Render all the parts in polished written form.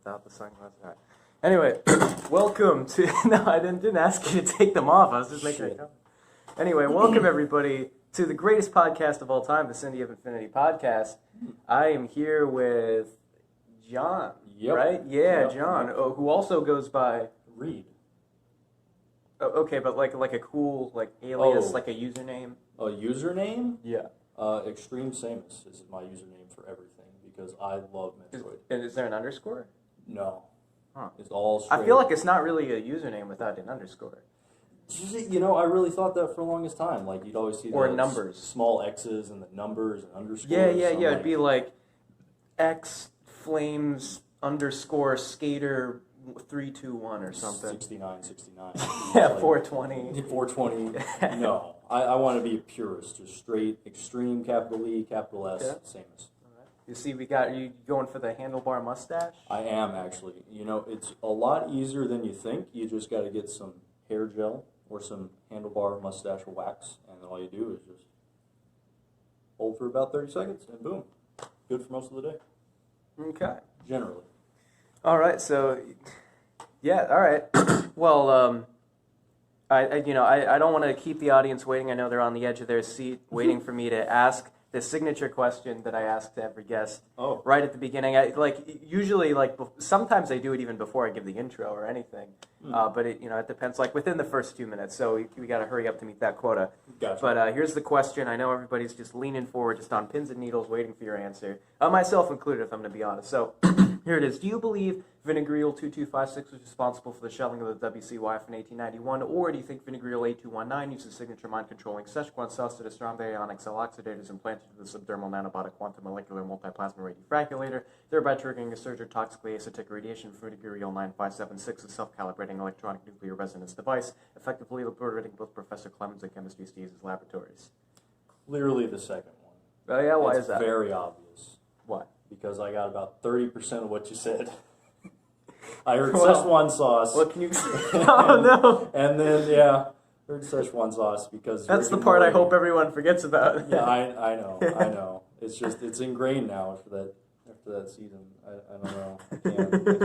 without the sunglasses. All right. Anyway, welcome to... No, I didn't ask you to take them off. I was just making a comment. Anyway, welcome everybody to the greatest podcast of all time, Vicinity of Infinity podcast. I am here with John, right? Yeah, yep. John, who also goes by... Reed. Oh, okay, but like a cool alias, like a username. A username? Yeah. Extreme Samus is my username for everything because I love Metroid. And is there an underscore? No. Huh. It's all straight. I feel like it's not really a username without an underscore. You know, I really thought that for the longest time. Like, you'd always see the numbers. Small X's and the numbers and underscores. Yeah. It'd be like X Flames underscore Skater 321 or something. 69. Yeah, like, 420. 420. No. I want to be a purist. Just straight, extreme, capital E, capital S, Samus. You see, are you going for the handlebar mustache? I am, actually. You know, it's a lot easier than you think. You just got to get some hair gel or some handlebar mustache wax, and then all you do is just hold for about 30 seconds, and boom. Good for most of the day. Okay. Generally. All right, so, yeah, all right. Well, I don't want to keep the audience waiting. I know they're on the edge of their seat waiting for me to ask the signature question that I ask to every guest right at the beginning. Usually, sometimes I do it even before I give the intro or anything. But it depends, within the first 2 minutes. So we got to hurry up to meet that quota. Gotcha. But here's the question. I know everybody's just leaning forward, just on pins and needles, waiting for your answer. Myself included, if I'm going to be honest. So here it is. Do you believe Vinegreal 2256 was responsible for the shelling of the WCYF in 1891, or do you think Vinegreal 8219 used the signature mind-controlling Szechuan sauce to disarm the ionic cell oxidators implanted to the subdermal nanobiotic quantum molecular multiplasma radiofraculator, thereby triggering a surge of toxically acyclic radiation from Vinegreal 9576, a self-calibrating electronic nuclear resonance device, effectively liberating both Professor Clemens and Chemistry Steve's laboratories? Clearly the second one. Oh, yeah? Why is that? It's very obvious. Why? Because I got about 30% of what you said. I heard Szechuan sauce. What can you... Oh, no. And then, heard Szechuan sauce because... That's the part I hope everyone forgets about. Yeah, I know. It's just, it's ingrained now after that season. I don't know. I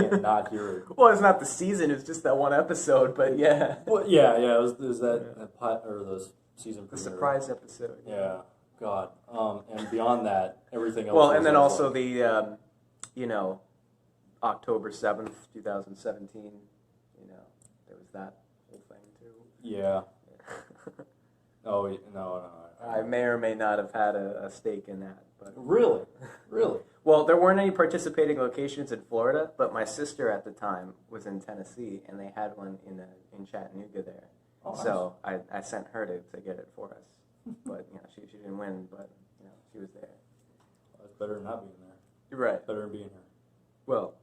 can't not hear it. Well, it's not the season, it's just that one episode, but yeah. Well, yeah, it was that or the season premiere. The surprise episode. Yeah, God. And beyond that, everything else. Well, and then also the, October 7th, 2017, there was that whole thing too. Yeah. Oh, no. I may or may not have had a stake in that. But Really? Well, there weren't any participating locations in Florida, but my sister at the time was in Tennessee, and they had one in Chattanooga there. Oh, so nice. I sent her to get it for us. But, she didn't win, but, she was there. Well, that's better than not being there. Right. Better than being here. Well,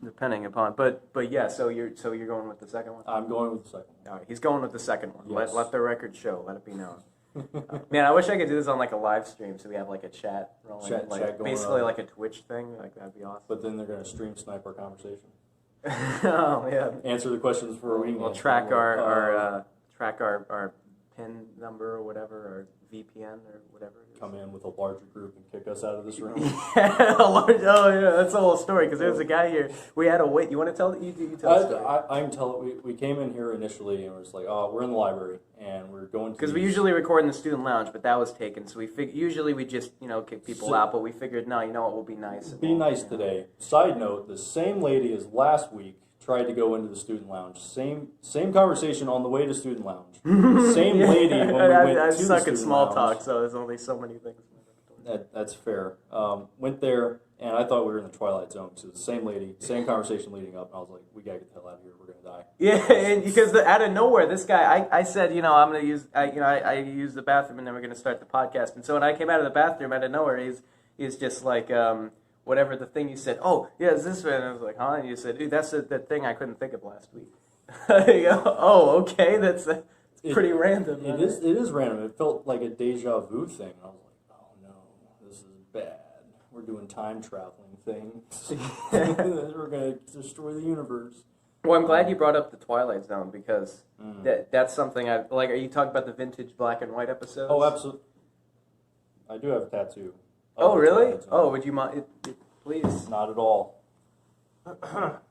depending upon, but yeah. So you're going with the second one. I'm going with the second one. All right, he's going with the second one. Yes. Let the record show. Let it be known. Man, I wish I could do this on a live stream, so we have a chat rolling, chat going basically on. like a Twitch thing. That'd be awesome. But then they're going to stream snipe our conversation. Oh yeah. Answer the questions for a week. We'll track our PIN number or whatever, or VPN or whatever. Come in with a larger group and kick us out of this room. Yeah, that's the whole story. Because there's a guy here. We had to wait. You want to tell it? You tell the story. I can tell it. We came in here initially and we're just like, we're in the library and we're going to. Because we usually record in the student lounge, but that was taken. So usually we just kick people out, but we figured, no, you know what, we'll be nice. Be nice today. Side note: the same lady as last week tried to go into the student lounge. Same conversation on the way to student lounge. Same lady when we went I to the suck at student small lounge. talk, so there's only so many things. That's fair. Went there, and I thought we were in the Twilight Zone. So the same lady, same conversation leading up, and I was like, we gotta get the hell out of here. We're gonna die. Yeah, and because out of nowhere, this guy, I said, I'm gonna use, I use the bathroom, and then we're gonna start the podcast. And so when I came out of the bathroom, out of nowhere, he's just like, whatever the thing you said. Oh, yeah, is this? And I was like, huh? And you said, dude, that's the thing I couldn't think of last week. Oh, okay, that's pretty random. It is random. It felt like a deja vu thing. I was like, this is bad. We're doing time traveling things. We're going to destroy the universe. Well, I'm glad you brought up the Twilight Zone because that's something I like. Are you talking about the vintage black and white episodes? Oh, absolutely. I do have a tattoo. Oh, really? Oh, would you mind? Please. Not at all. Snap.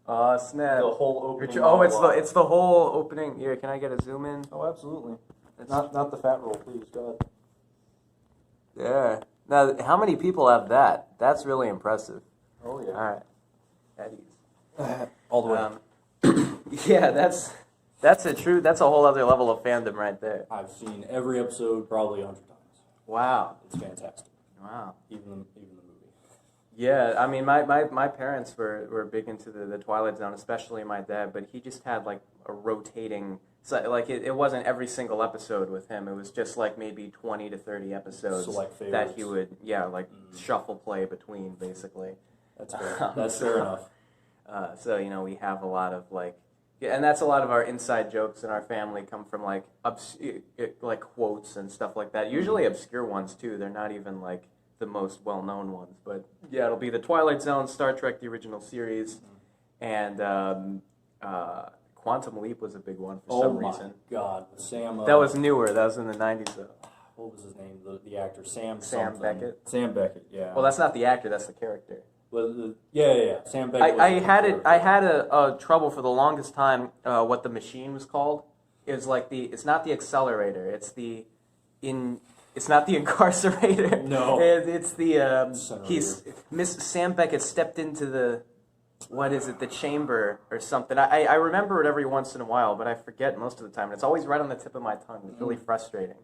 The whole opening. It's the whole opening. Here, can I get a zoom in? Oh, absolutely. Not the fat roll, please. Go ahead. Yeah. Now, how many people have that? That's really impressive. Oh yeah. All right. At ease. All the way. Yeah, that's a whole other level of fandom right there. I've seen every episode probably 100 times. Wow. It's fantastic. Wow. Even the movie. Yeah, I mean, my parents were big into the Twilight Zone, especially my dad, but he just had like a rotating, so like it wasn't every single episode with him. It was just like maybe 20 to 30 episodes that he would, shuffle play between, basically. That's fair. That's fair enough. So, we have a lot of and that's a lot of our inside jokes in our family come from like quotes and stuff like that. Usually obscure ones too. They're not even like the most well-known ones, but yeah, it'll be the Twilight Zone, Star Trek, the original series, and Quantum Leap was a big one for some reason. Oh my God, Sam. That was newer. That was in the 90s though. What was his name? The actor Sam Beckett. Sam Beckett. Yeah. Well, that's not the actor. That's the character. Well, yeah. Sam Beckett. I had a trouble for the longest time. What the machine was called is like it's not the accelerator. It's not the incarcerator. No. It's the Sam Beckett stepped into the the chamber or something. I remember it every once in a while, but I forget most of the time. And it's always right on the tip of my tongue. It's really frustrating.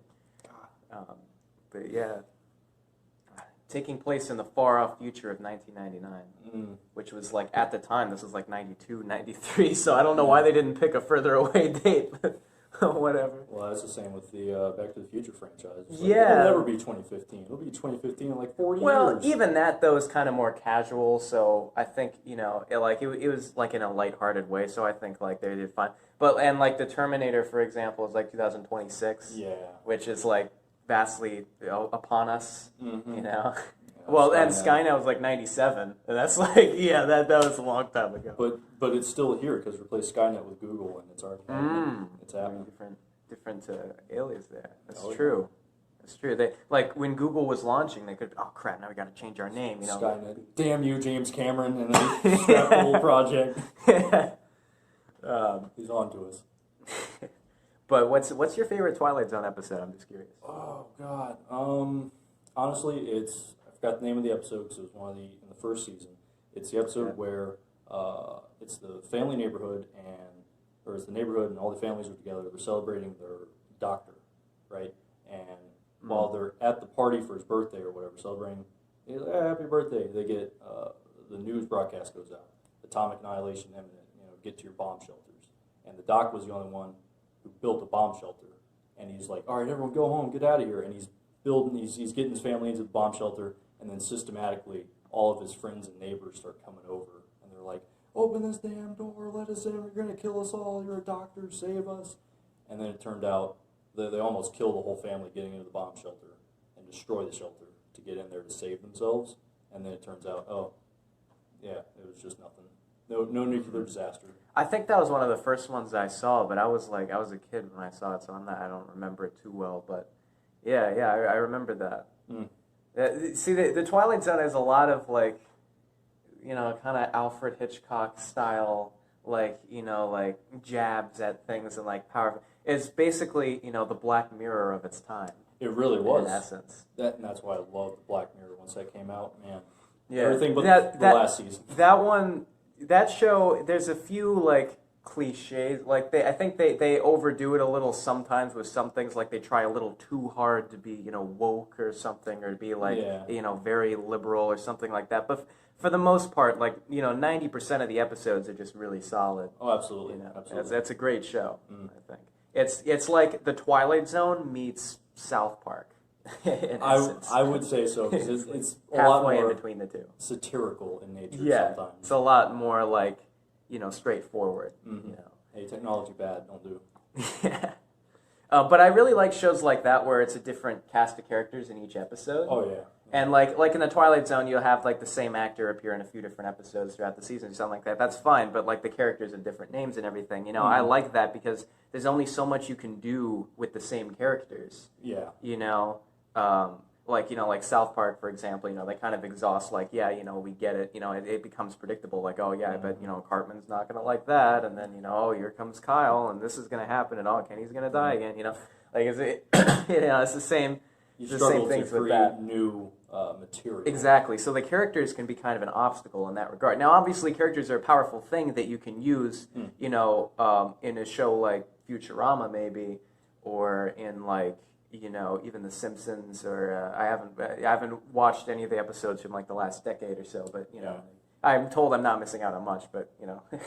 But yeah, taking place in the far off future of 1999, which was like at the time this was like 92, 93. So I don't know why they didn't pick a further away date. Whatever. Well, that's the same with the Back to the Future franchise. It'll never be 2015. It'll be 2015 in like 40 years. Well, even that though is kind of more casual. So I think it was like in a lighthearted way. So I think like they did fine. But and like the Terminator, for example, is like 2026. Yeah. Which is like vastly upon us. Mm-hmm. Yeah, well, Skynet. And Skynet was like 97, and that's like that was a long time ago. But it's still here because replace Skynet with Google, and it's already happening. It's happening. Different alias there. That's true. That's true. They when Google was launching, they could crap, now we got to change our name. Skynet. Damn you, James Cameron, and then scrap the whole project. He's on to us. But what's your favorite Twilight Zone episode? I'm just curious. Oh God. Honestly, I forgot the name of the episode because it was one of in the first season. It's the episode where it's the family neighborhood it's the neighborhood and all the families are together. They're celebrating their doctor, right? And while they're at the party for his birthday or whatever, celebrating, happy birthday, they get the news broadcast goes out. Atomic annihilation imminent. Get to your bomb shelters. And the doc was the only one who built a bomb shelter, and he's like, all right, everyone go home, get out of here. And he's getting his family into the bomb shelter, and then systematically all of his friends and neighbors start coming over, and they're like, open this damn door, let us in, you're going to kill us all, you're a doctor, save us. And then it turned out that they almost killed the whole family getting into the bomb shelter and destroy the shelter to get in there to save themselves. And then it turns out, it was just nothing. No nuclear disaster. I think that was one of the first ones I saw, but I was a kid when I saw it, so I don't remember it too well. But I remember that. See, the Twilight Zone has a lot of kind of Alfred Hitchcock style, jabs at things and power. It's basically the Black Mirror of its time. It really was, in essence. And that's why I loved the Black Mirror once that came out. Man, everything but the last season. That show, there's a few cliches. I think they overdo it a little sometimes with some things. They try a little too hard to be woke or something, or to be very liberal or something like that. But for the most part, 90% of the episodes are just really solid. Oh, absolutely. Absolutely. That's a great show. I think it's like the Twilight Zone meets South Park. I would say so, because it's a halfway lot more in between the two. Satirical in nature sometimes. It's a lot more straightforward. Mm-hmm. Hey, technology bad, don't do. But I really like shows like that where it's a different cast of characters in each episode. Oh yeah. And like in the Twilight Zone, you'll have the same actor appear in a few different episodes throughout the season or something like that. That's fine, but the characters and different names and everything. I like that because there's only so much you can do with the same characters. Yeah. like, like South Park, for example, they kind of exhaust, like, yeah, we get it, it becomes predictable, like, oh, yeah, I bet, Cartman's not going to like that, and then, oh, here comes Kyle, and this is going to happen, and, oh, Kenny's going to die again, like, is it, it's the same, You the struggle same things to with create that. new material. Exactly, so the characters can be kind of an obstacle in that regard. Now, obviously, characters are a powerful thing that you can use, in a show like Futurama, maybe, or in, like, even The Simpsons, or I haven't watched any of the episodes from like the last decade or so, but I'm told I'm not missing out on much, but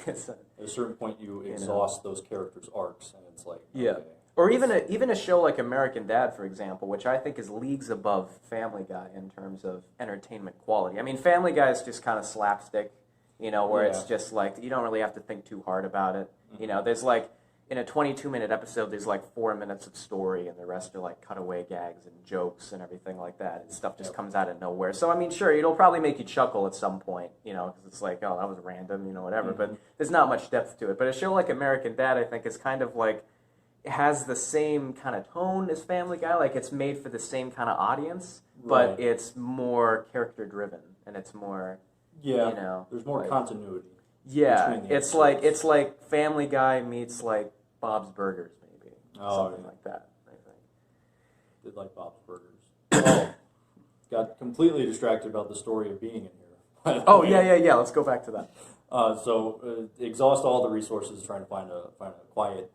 it's, at a certain point you exhaust those characters' arcs, and it's like okay. Or even a show like American Dad, for example, which I think is leagues above Family Guy in terms of entertainment quality. I mean, Family Guy is just kind of slapstick, where it's just like you don't really have to think too hard about it. There's like in a 22-minute episode, there's like 4 minutes of story, and the rest are like cutaway gags and jokes and everything like that, and stuff just comes out of nowhere. So, I mean, sure, it'll probably make you chuckle at some point, because it's like, oh, that was random, whatever, but there's not much depth to it. But a show like American Dad, I think, is kind of like, it has the same kind of tone as Family Guy, like it's made for the same kind of audience, but it's more character-driven, and it's more, there's more like, continuity. Yeah, it's like Family Guy meets like Bob's Burgers, maybe. Something like that, I think. Did like Bob's Burgers. Got completely distracted about the story of being in here. Oh, yeah. Let's go back to that. Exhaust all the resources trying to find a quiet,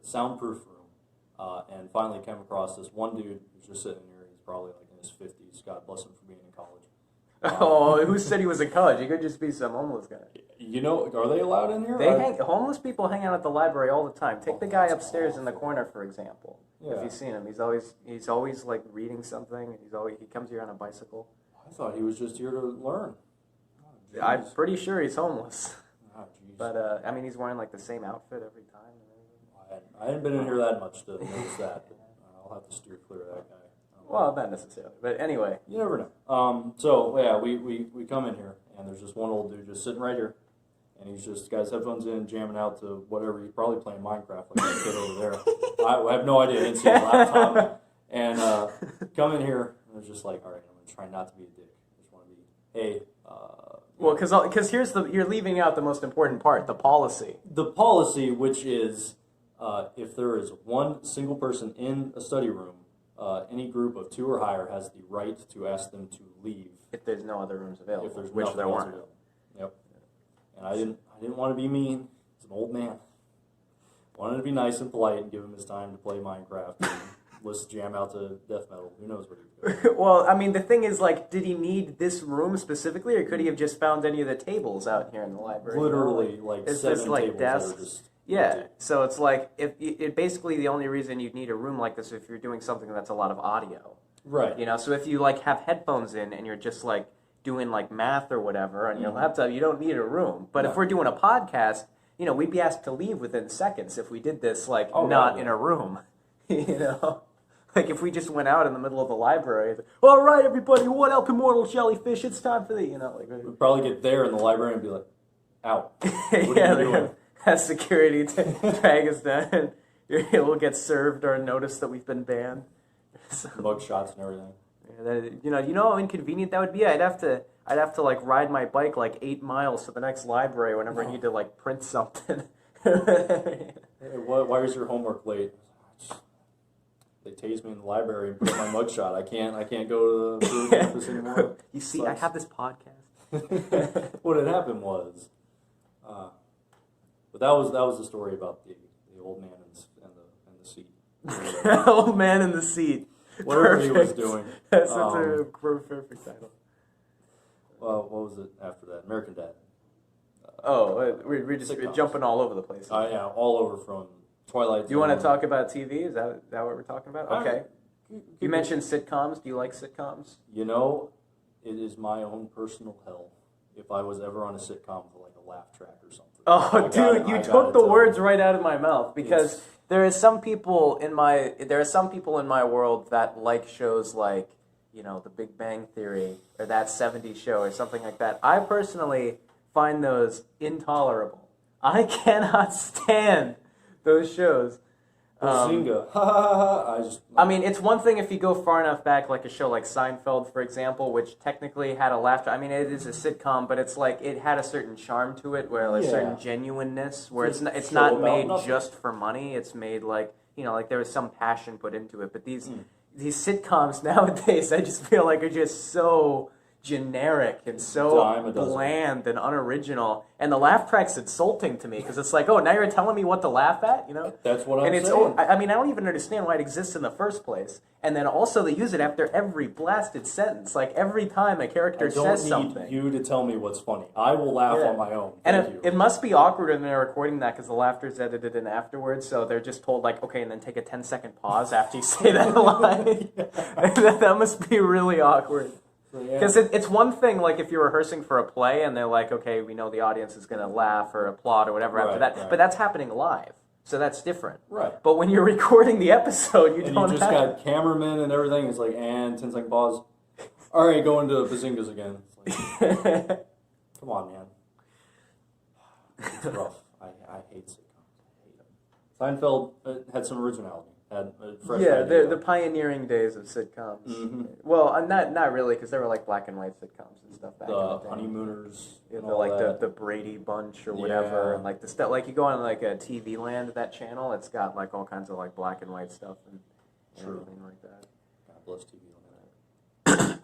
soundproof room, and finally came across this one dude who's just sitting here. He's probably like in his 50s. God bless him for being in college. Who said he was in college? He could just be some homeless guy. Are they allowed in here? Homeless people hang out at the library all the time. Take the guy upstairs in the corner, for example. Yeah. If you've seen him, he's always like reading something. He comes here on a bicycle. I thought he was just here to learn. Oh, I'm pretty sure he's homeless. Oh, but I mean, he's wearing like the same outfit every time. I hadn't been in here that much to notice that. But I'll have to steer clear of that guy. Well, not necessarily, but anyway. You never know. So, yeah, we come in here, and there's this one old dude just sitting right here, and he's just got his headphones in, jamming out to whatever. He's probably playing Minecraft like that kid over there. I have no idea. I didn't see his laptop. And come in here, and I was just like, all right, I'm going to try not to be a dick. I just want to be, hey. Well, because you're leaving out the most important part, the policy. The policy, which is if there is one single person in a study room, any group of 2 or higher has the right to ask them to leave if there's no other rooms available, if there's which nothing there else weren't. available. Yep. And I didn't want to be mean. He's an old man. Wanted to be nice and polite and give him his time to play Minecraft and let's jam out to death metal. Who knows what he was doing. Well, I mean, the thing is, like, did he need this room specifically, or could he have just found any of the tables out here in the library? Literally, like it's 7 just like tables desks. that are just Yeah, so it's like it basically the only reason you'd need a room like this if you're doing something that's a lot of audio. Right. So if you like have headphones in and you're just like doing like math or whatever on your laptop, you don't need a room. But if we're doing a podcast, we'd be asked to leave within seconds if we did this like not in a room. Like if we just went out in the middle of the library, all right, everybody, what up, immortal jellyfish? It's time for the We'd probably get there in the library and be like, out. What are you doing? Has security drag us down. We'll get served or notice that we've been banned. Mug shots and everything. You know how inconvenient that would be. I'd have to like ride my bike like 8 miles to the next library whenever I need to like print something. Hey, why is your homework late? They tased me in the library and put my mugshot. I can't go to the campus anymore. You see, I have this podcast. What had happened was, but that was the story about the old man and the seat. Old man in the seat. Whatever he was doing. That's a perfect title. Well, what was it after that? American Dad. We're just jumping all over the place. Yeah, all over from Twilight. Do you want to talk about TV? Is that what we're talking about? Okay. You mentioned sitcoms. Do you like sitcoms? It is my own personal hell if I was ever on a sitcom with like a laugh track or something. Oh, dude, you took the words right out of my mouth because there are some people in my world that like shows like, The Big Bang Theory or That 70s Show or something like that. I personally find those intolerable. I cannot stand those shows. Bazinga. Ha ha ha. I mean, it's one thing if you go far enough back, like a show like Seinfeld, for example, which technically had a laughter. I mean, it is a sitcom, but it's like it had a certain charm to it, where like certain genuineness, where it's not made just for money. It's made like like there was some passion put into it. But these sitcoms nowadays, I just feel like are just so generic and so bland and unoriginal, and the laugh track's insulting to me because it's like, oh, now you're telling me what to laugh at, That's what I'm saying. And I mean, I don't even understand why it exists in the first place. And then also they use it after every blasted sentence, like every time a character says something. I don't need you to tell me what's funny. I will laugh on my own. And it must be awkward when they're recording that because the laughter's edited in afterwards, so they're just told like, okay, and then take a 10-second pause after you say that line. That must be really awkward. Because it's one thing, like, if you're rehearsing for a play and they're like, okay, we know the audience is going to laugh or applaud or whatever after that, but that's happening live, so that's different. Right. But when you're recording the episode, you got cameramen and everything, it's like, and 10-second pause. All right, go into Bazingas again. It's like, come on, man. It's rough. I hate sitcoms. I hate them. Seinfeld had some originality. Had a fresh idea. The pioneering days of sitcoms. Mm-hmm. Well, not really, because they were like black and white sitcoms and stuff back in the day. Honeymooners. The Brady Bunch or whatever, and like the stuff. Like you go on like a TV Land, that channel, it's got like all kinds of like black and white stuff and everything like that. God bless TV Land.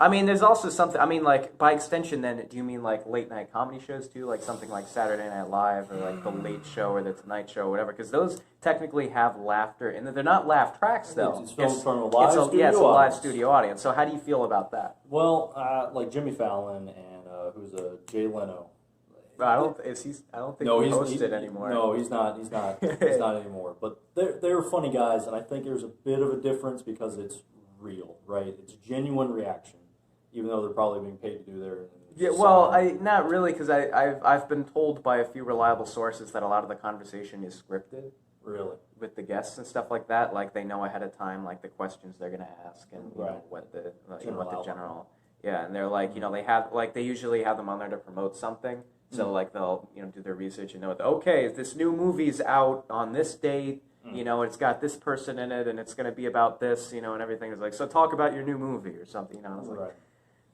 I mean, there's also something. I mean, like by extension, then do you mean like late night comedy shows too, like something like Saturday Night Live or like the Late Show or the Tonight Show or whatever? Because those technically have laughter, and they're not laugh tracks though. It's filmed from a live studio audience. Yeah, it's a live studio audience. So how do you feel about that? Well, like Jimmy Fallon and who's Jay Leno. I don't think he hosted anymore. No, he's not. He's not anymore. But they're funny guys, and I think there's a bit of a difference because it's real, right? It's genuine reaction, even though they're probably being paid to do their. Yeah, well, not really, because I've been told by a few reliable sources that a lot of the conversation is scripted. Really? With the guests and stuff like that, like they know ahead of time, like the questions they're gonna ask and what the general. Yeah, and they're like, they usually have them on there to promote something. So like they'll do their research and know this new movie's out on this date. It's got this person in it and it's gonna be about this, and everything is like, so talk about your new movie or something. I was like, right.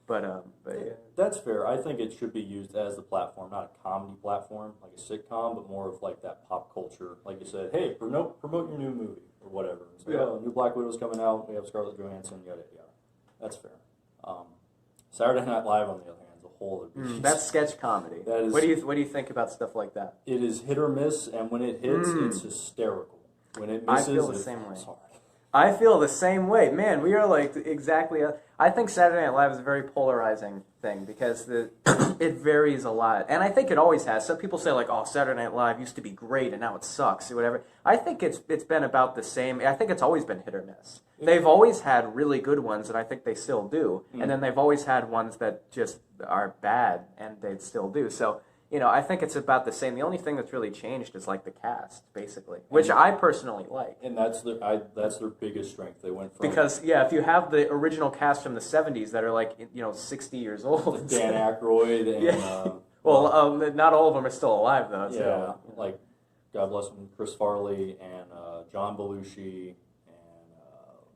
But yeah. That's fair. I think it should be used as the platform, not a comedy platform like a sitcom, but more of like that pop culture. Like you said, hey, promote your new movie or whatever. It's like, new Black Widow's coming out. We have Scarlett Johansson. Yada yada. That's fair. Saturday Night Live, on the other hand, is a whole other beast. That's sketch comedy. That is, what do you think about stuff like that? It is hit or miss, and when it hits, it's hysterical. When it misses, I feel the same way. I feel the same way. Man, we are like exactly. I think Saturday Night Live is a very polarizing thing because it varies a lot. And I think it always has. Some people say like, oh, Saturday Night Live used to be great and now it sucks or whatever. I think it's been about the same. I think it's always been hit or miss. They've always had really good ones, and I think they still do. And then they've always had ones that just are bad, and they still do. So, I think it's about the same. The only thing that's really changed is like the cast, basically, which I personally like. And that's their biggest strength. They went from because if you have the original cast from the '70s that are like 60 years old, Dan Aykroyd and not all of them are still alive though. Yeah, so, like God bless them, Chris Farley and John Belushi.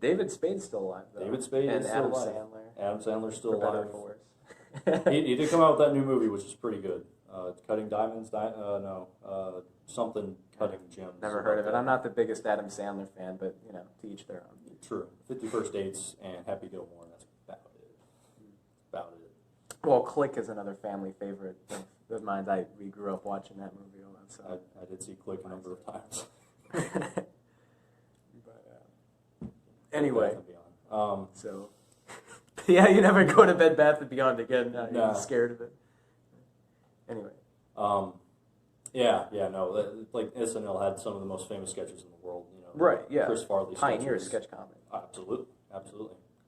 David Spade's still alive, though. David Spade and is still Adam alive. Sandler. Adam Sandler's still alive. For he did come out with that new movie, which is pretty good. Cutting Diamonds, something Cutting Gems. Never heard of it. I'm not the biggest Adam Sandler fan, but to each their own. True. 51st Dates and Happy Gilmore. That's about it. Well, Click is another family favorite of mine. We grew up watching that movie a lot. So I did see Click a number of times. Anyway, so yeah, you never go to Bed Bath & Beyond again. You're scared of it. Anyway, like SNL had some of the most famous sketches in the world. Right? Yeah, Chris Farley pioneer sketch comedy. Absolutely.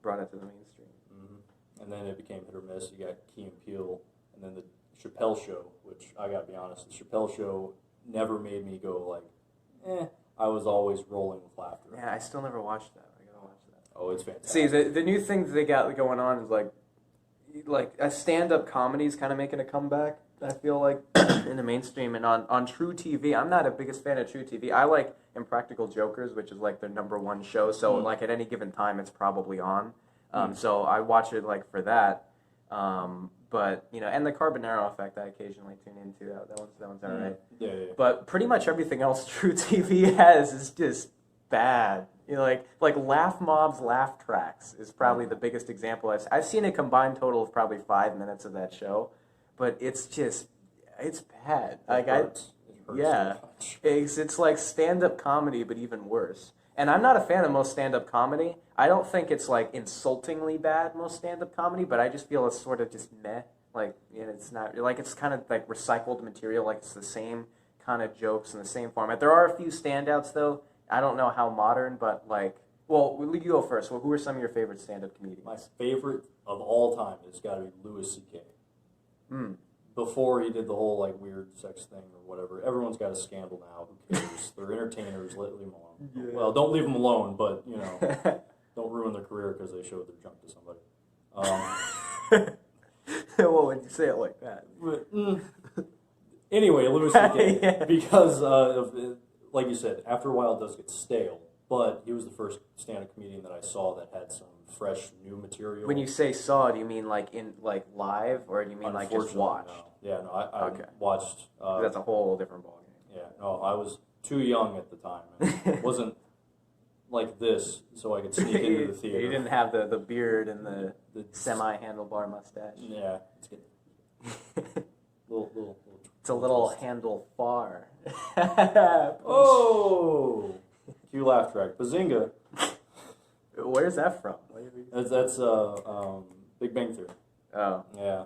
Brought it to the mainstream. Mm-hmm. And then it became hit or miss. You got Key and Peele, and then the Chappelle Show, which I gotta be honest, the Chappelle Show never made me go like, I was always rolling with laughter. Yeah, I still never watched that. Oh, it's fantastic. See, the new thing they got going on is like a stand-up comedy is kind of making a comeback. I feel like in the mainstream and on True TV, I'm not a biggest fan of True TV. I like Impractical Jokers, which is like their #1 show. So like at any given time, it's probably on. So I watch it like for that. But and the Carbonaro Effect, I occasionally tune into. That one's all right. Yeah. But pretty much everything else True TV has is just bad. Like Laugh Mob's Laugh Tracks is probably the biggest example. I've seen a combined total of probably 5 minutes of that show, but it's bad. It hurts so much. It's like stand-up comedy, but even worse. And I'm not a fan of most stand-up comedy. I don't think it's like insultingly bad, most stand-up comedy, but I just feel it's sort of just meh. Like it's not like it's kind of like recycled material. Like it's the same kind of jokes in the same format. There are a few standouts though. I don't know how modern, but like, well, you go first. Well, who are some of your favorite stand-up comedians? My favorite of all time has got to be Louis C.K. Before he did the whole like weird sex thing or whatever, everyone's got a scandal now. Who cares? They're entertainers. Leave them alone. Yeah. Well, don't leave them alone, but don't ruin their career because they showed their junk to somebody. Well, when you say it like that. But, anyway, Louis C.K. Yeah. Because like you said, after a while it does get stale. But he was the first stand-up comedian that I saw that had some fresh new material. When you say saw, do you mean like in like live, or do you mean like just watched? No. Yeah, no, I watched. That's a whole different ballgame. Yeah, no, I was too young at the time. It wasn't like this, so I could sneak into the theater. You didn't have the beard and the semi-handlebar mustache. Yeah, it's good. little. It's a little handle far. Oh! Cue laugh track. Bazinga. Where's that from? That's Big Bang Theory. Oh. Yeah.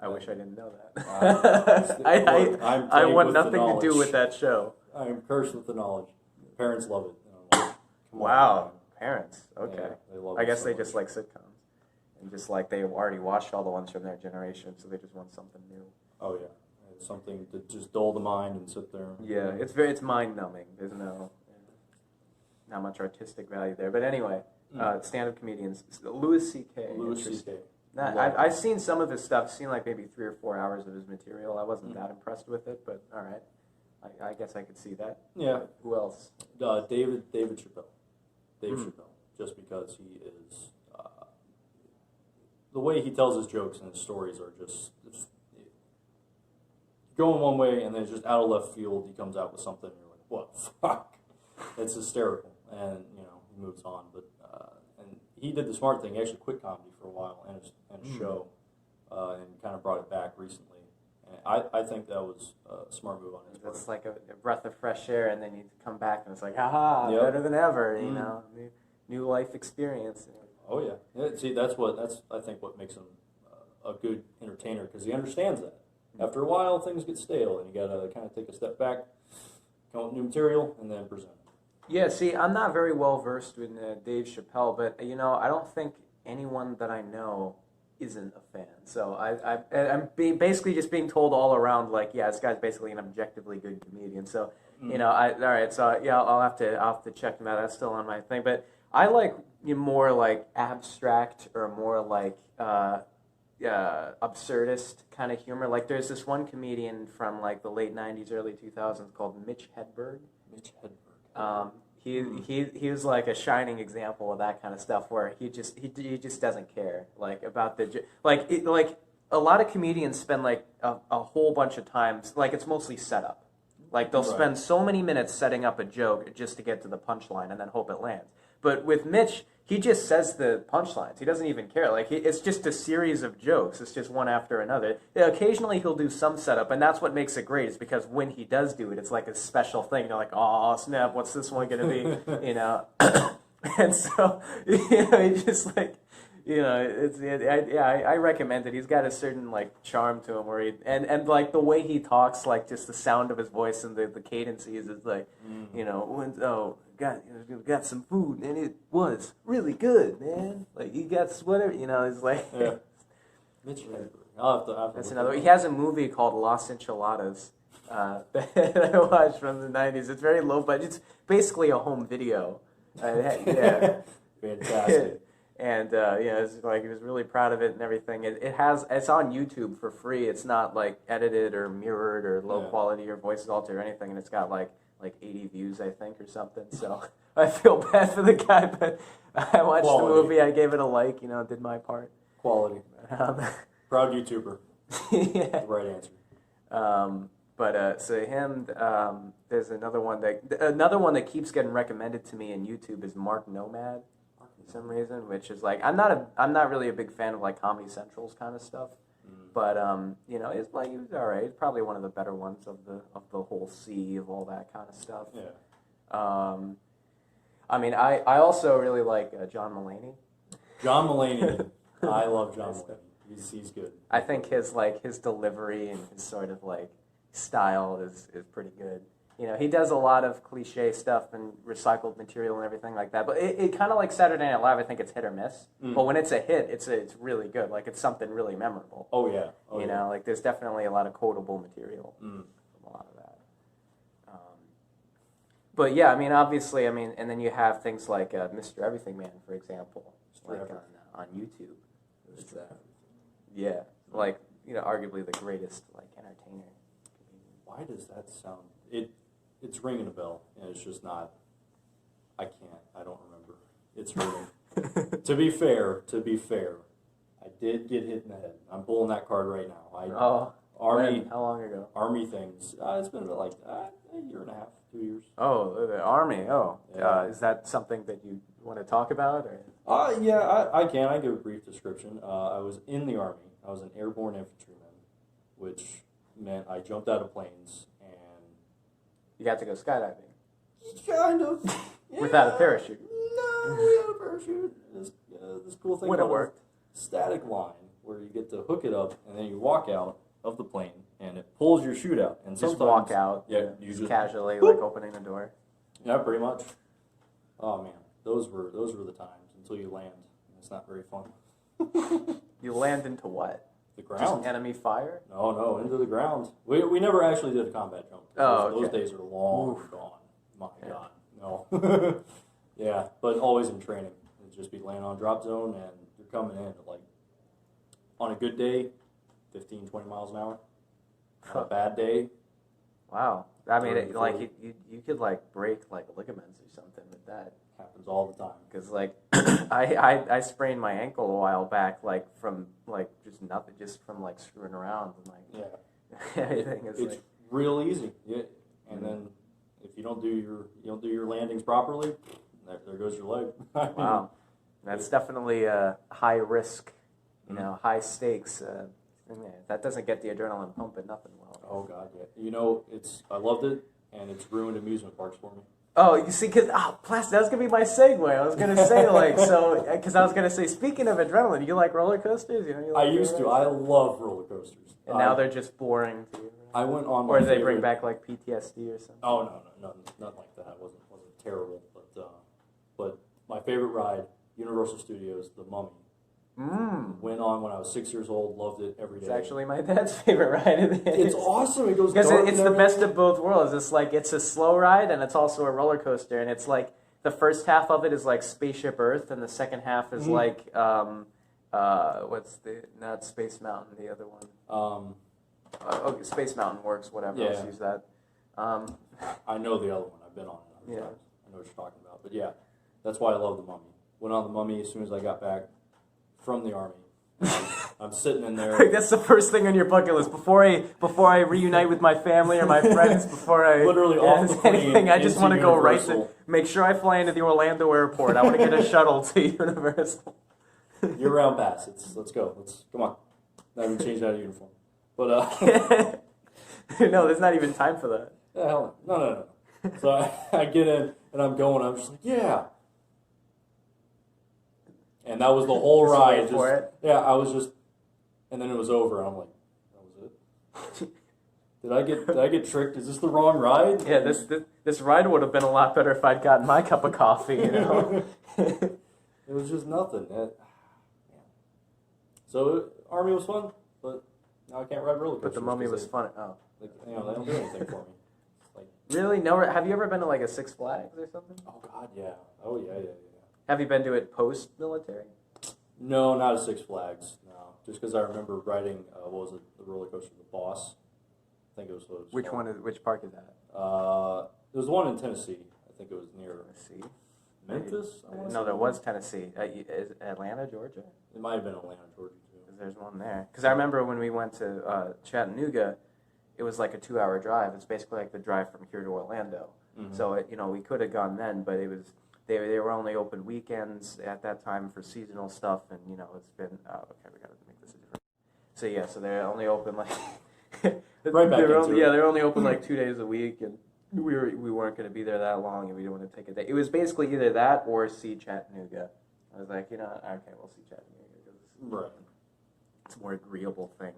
I wish I didn't know that. I want nothing to do with that show. I'm cursed with the knowledge. Parents love it. Wow. Parents. Okay. Yeah, they love I guess so they much. just like sitcoms. And just like they've already watched all the ones from their generation, so they just want something new. Oh, yeah. Something to just dull the mind and sit there. Yeah, it's mind numbing. There's not much artistic value there. But anyway, stand-up comedians, Louis C.K. Louis C.K. I've seen some of his stuff. I've seen like maybe 3 or 4 hours of his material. I wasn't that impressed with it, but all right. I guess I could see that. Yeah. Who else? David Chappelle. Dave Chappelle. Just because he is... the way he tells his jokes and his stories are just going one way, and then just out of left field, he comes out with something, and you're like, what the fuck? It's hysterical, and, he moves on, but, and he did the smart thing, he actually quit comedy for a while, and a show, and kind of brought it back recently, and I think that was a smart move on his part. It's like a breath of fresh air, and then you come back, and it's like, haha, better than ever, new life experience. Oh, yeah. See, that's I think what makes him a good entertainer, because he understands that. After a while, things get stale, and you got to kind of take a step back, come up with new material, and then present. Yeah, see, I'm not very well versed with Dave Chappelle, but I don't think anyone that I know isn't a fan. So I'm basically just being told all around, like, yeah, this guy's basically an objectively good comedian. So all right, so yeah, I'll have to check him out. That's still on my thing, but I like more like abstract or more like absurdist kind of humor. Like there's this one comedian from like the late 90s, early 2000s called Mitch Hedberg. Mitch Hedberg. He was like a shining example of that kind of stuff where he just doesn't care like about the like a lot of comedians spend like a whole bunch of times, like it's mostly setup. Like they'll spend so many minutes setting up a joke just to get to the punchline and then hope it lands. But with Mitch, he just says the punchlines. He doesn't even care. Like it's just a series of jokes. It's just one after another. Occasionally he'll do some setup, and that's what makes it great. Is because when he does do it, it's like a special thing. You're like, oh snap, what's this one gonna be? And so he just like. I recommend it. He's got a certain like charm to him where he and like the way he talks, like just the sound of his voice and the cadence he uses, like got some food and it was really good, man. Like he got whatever, it's like. Yeah. Mitch Hedberg. That's another. He has a movie called Los Enchiladas that I watched from the 90s. It's very low budget. It's basically a home video. Yeah. Fantastic. And it's like he was really proud of it and everything. It's on YouTube for free. It's not like edited or mirrored or low quality or voice altered or anything. And it's got like 80 views, I think, or something. So I feel bad for the guy, but I watched the movie. I gave it a like. Did my part. Quality. Proud YouTuber. Yeah. The right answer. So him. There's another one that keeps getting recommended to me in YouTube is Mark Nomad. For some reason, which is like I'm not really a big fan of like Comedy Central's kind of stuff, but it's like he was all right. He's probably one of the better ones of the whole sea of all that kind of stuff. Yeah. I also really like John Mulaney. John Mulaney, I love John Mulaney. He's good. I think his delivery and his sort of like style is pretty good. He does a lot of cliche stuff and recycled material and everything like that. But it kind of like Saturday Night Live, I think it's hit or miss. But when it's a hit, it's really good. Like it's something really memorable. Oh yeah. Like there's definitely a lot of quotable material from a lot of that. But yeah, obviously, and then you have things like Mr. Everything Man, for example, on YouTube. Yeah, like arguably the greatest like entertainer. Why does that sound? It's ringing a bell, and it's just not. I don't remember. It's ringing. To be fair, I did get hit in the head. I'm pulling that card right now. Army. How long ago? Army things. It's been like a year and a half, 2 years. Oh, the Army. Oh, yeah. Is that something that you want to talk about? Or? Yeah, I can. I give a brief description. I was in the Army. I was an airborne infantryman, which meant I jumped out of planes. You got to go skydiving. Kind of. Yeah. Without a parachute. No, without a parachute. This cool thing Would it work? Static line, where you get to hook it up, and then you walk out of the plane, and it pulls your chute out. And just walk out. Yeah, you just casually, boop. like opening the door. Yeah, pretty much. Oh man, those were the times until you land. It's not very fun. You land into what? The ground. Just enemy fire? No, into the ground. We never actually did a combat jump. Those days are long gone. My God, no. Yeah, but always in training. It'd just be laying on drop zone, and you're coming in at like, on a good day, 15, 20 miles an hour. On a bad day. Wow. You could like break like ligaments or something with that. Happens all the time. Because like I sprained my ankle a while back, like from like just from like screwing around and like everything is it's like real easy. Yeah, and then if you don't do your landings properly, there goes your leg. Wow, that's definitely a high risk, high stakes. That doesn't get the adrenaline pumping, nothing well. Oh God, yeah. I loved it, and it's ruined amusement parks for me. Oh, you see, that was going to be my segue. I was going to say, because I was going to say, speaking of adrenaline, you like roller coasters? I used to. I love roller coasters. And now they're just boring to you. I went on. Or do they bring back like PTSD or something? Oh no, nothing like that. It wasn't terrible, but my favorite ride, Universal Studios, The Mummy. Went on when I was 6 years old. Loved it every day. It's actually my dad's favorite ride. It's awesome. It goes because it's the best of both worlds. It's a slow ride and it's also a roller coaster. And it's like the first half of it is like Spaceship Earth, and the second half is like not Space Mountain, the other one. Space Mountain works. Whatever. Let's use that. I know the other one. I've been on it. Yeah. I know what you're talking about. But yeah, that's why I love The Mummy. Went on The Mummy as soon as I got back from the Army. I'm sitting in there. That's the first thing on your bucket list before I reunite with my family or my friends. Before I literally off the plane anything, I just want to go right Universal. to make sure I fly into the Orlando airport. I want to get a shuttle to Universal. Year-round pass. Let's go. Come on. Not even changed out of uniform. But no, there's not even time for that. Yeah, hell no. So I get in and I'm going. I'm just like, yeah. And that was the whole ride. Yeah, I was just, and then it was over. And I'm like, that was it. Did I get tricked? Is this the wrong ride? Yeah, this ride would have been a lot better if I'd gotten my cup of coffee. It was just nothing. So Army was fun, but now I can't ride roller coasters. But the Mummy was fun. Oh, they don't do anything for me. Really? No. Have you ever been to like a Six Flags or something? Oh God, yeah. Oh yeah. Have you been to it post-military? No, not at Six Flags. No, just because I remember riding. What was it? The roller coaster, the Boss. I think it was what it was Which called. one is? Which park is that? There was one in Tennessee. I think it was near Tennessee. Memphis. No, there was Tennessee. Is Atlanta, Georgia? It might have been Atlanta, Georgia too. Because there's one there. Because I remember when we went to Chattanooga, it was like a 2-hour drive. It's basically like the drive from here to Orlando. Mm-hmm. So we could have gone then, but it was they were only open weekends at that time for seasonal stuff, and it's been okay. We got to make this a different. So yeah, so they're only open like Right back into it. Yeah, they're only open like 2 days a week, and we weren't going to be there that long, and we didn't want to take a day. It was basically either that or see Chattanooga. I was like, okay, we'll see Chattanooga because Right. it's a more agreeable thing.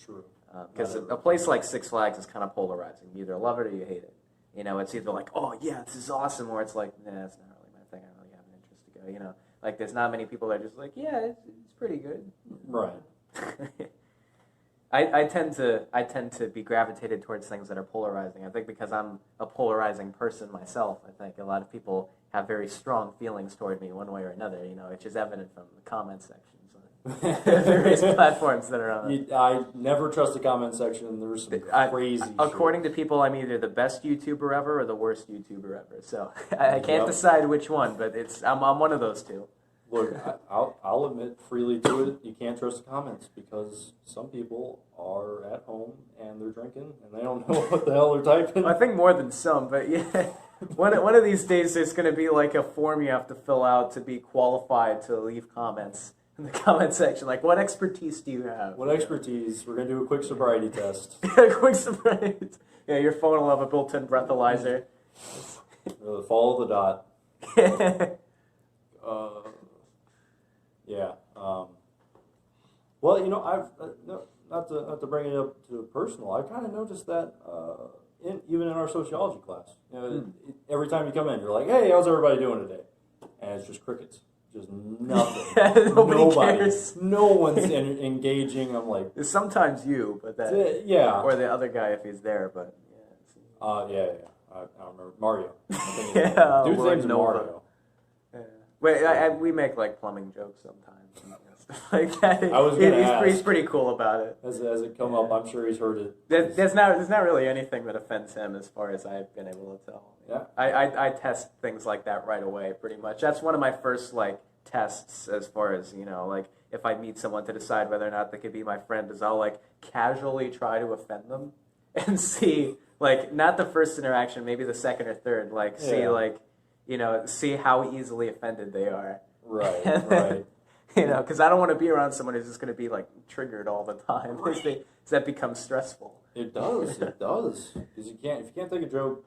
True. Because a place like Six Flags is kind of polarizing. You either love it or you hate it. It's either like, oh yeah, this is awesome, or it's like, nah, it's not really my thing. I don't really have an interest to go. Like there's not many people that are just like, yeah, it's pretty good. Right. I tend to be gravitated towards things that are polarizing. I think because I'm a polarizing person myself. I think a lot of people have very strong feelings toward me one way or another. Which is evident from the comment sections on various platforms that are on. I never trust the comment section. There's some crazy According shit. to people, I'm either the best YouTuber ever or the worst YouTuber ever. So I can't decide which one, but I'm one of those two. Look, I'll admit freely to it. You can't trust the comments because some people are at home and they're drinking and they don't know what the hell they're typing. I think more than some, but yeah. One of these days there's going to be like a form you have to fill out to be qualified to leave comments in the comment section. Like, what expertise do you have? What expertise? We're going to do a quick sobriety test. Quick sobriety. Yeah, your phone will have a built-in breathalyzer. Follow the dot. Yeah. Well, I've not to bring it up to personal. I kind of noticed that even in our sociology class. Every time you come in, you're like, "Hey, how's everybody doing today?" And it's just crickets, just nothing. Nobody cares. No one's engaging. I'm like, sometimes you, but that yeah, or the other guy if he's there. But yeah. I don't remember Mario. Yeah, dude's name's Mario. Wait, we make like plumbing jokes sometimes and stuff like that. I was gonna ask. He's pretty cool about it. As it come up, I'm sure he's heard it. There's not really anything that offends him as far as I've been able to tell. Yeah. I test things like that right away, pretty much. That's one of my first tests as far as if I meet someone to decide whether or not they could be my friend, is I'll casually try to offend them and see not the first interaction, maybe the second or third, see how easily offended they are. Right, right. Because I don't want to be around someone who's just going to be triggered all the time. Right. That becomes stressful. It does. Because if you can't take a joke,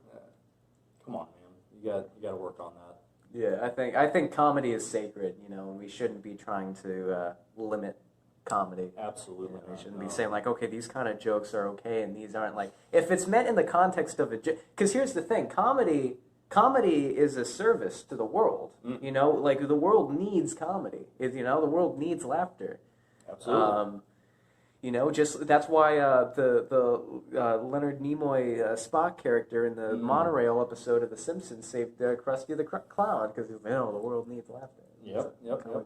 come on, man. You got to work on that. Yeah, I think comedy is sacred, and we shouldn't be trying to limit comedy. Absolutely. We shouldn't be saying okay, these kind of jokes are okay, and these aren't. If it's meant in the context of a joke. Because here's the thing, Comedy is a service to the world. The world needs comedy. The world needs laughter. Absolutely. Just that's why the Leonard Nimoy Spock character in the monorail episode of The Simpsons saved Krusty the Clown because the world needs laughter. Yep.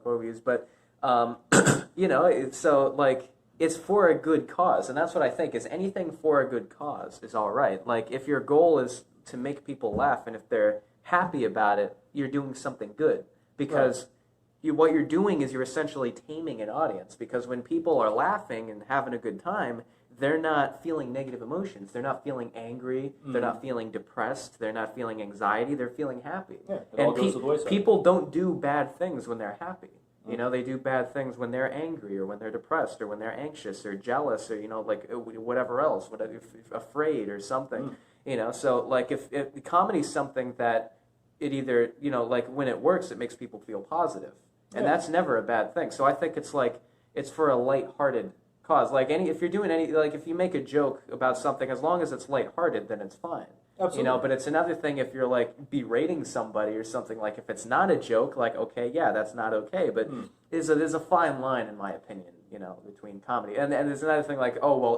Quote we use, but it's for a good cause, and that's what I think is anything for a good cause is all right. If your goal is to make people laugh, and if they're happy about it, you're doing something good. Because what you're doing is you're essentially taming an audience. Because when people are laughing and having a good time, they're not feeling negative emotions. They're not feeling angry. They're not feeling depressed. They're not feeling anxiety. They're feeling happy. Yeah, it all goes to the wayside. People don't do bad things when they're happy. They do bad things when they're angry or when they're depressed or when they're anxious or jealous or, whatever else, afraid or something. So if comedy's something that it either, when it works, it makes people feel positive. And that's never a bad thing. So I think it's for a lighthearted cause. If you're doing if you make a joke about something, as long as it's lighthearted, then it's fine. Absolutely. But it's another thing if you're berating somebody or something, if it's not a joke, okay, yeah, that's not okay. But there's a fine line, in my opinion, between comedy. And there's another thing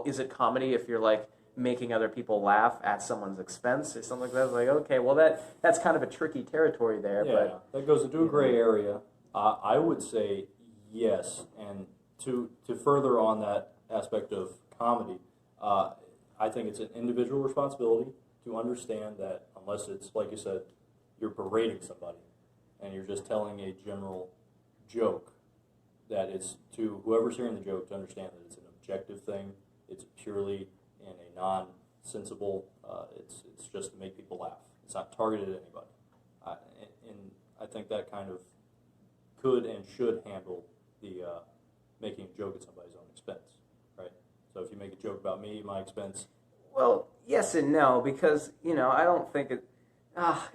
is it comedy if you're making other people laugh at someone's expense or something like that? Okay, well that's kind of a tricky territory there. Yeah, but that goes into a gray area. I would say yes, and to further on that aspect of comedy, I think it's an individual responsibility to understand that unless it's, like you said, you're berating somebody and you're just telling a general joke, that it's to whoever's hearing the joke to understand that it's an objective thing, it's purely in a non-sensible, it's just to make people laugh. It's not targeted at anybody. And I think that kind of could and should handle the making a joke at somebody's own expense, right? So if you make a joke about me, my expense. Well, yes and no, because, I don't think it...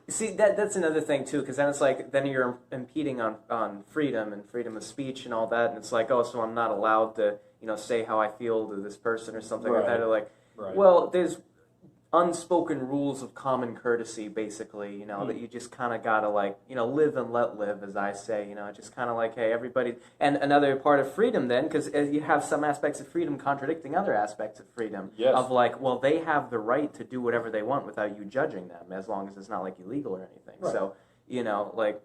see, that's another thing, too, because then it's like, then you're impeding on freedom and freedom of speech and all that, and it's like, oh, so I'm not allowed to, say how I feel to this person or something like that. Or like, well, there's unspoken rules of common courtesy, basically, that you just kind of got to, like, live and let live, as I say, just kind of like, hey, everybody... And another part of freedom, then, because you have some aspects of freedom contradicting other aspects of freedom. Yes. Of, like, well, they have the right to do whatever they want without you judging them, as long as it's not, like, illegal or anything. Right. So, like,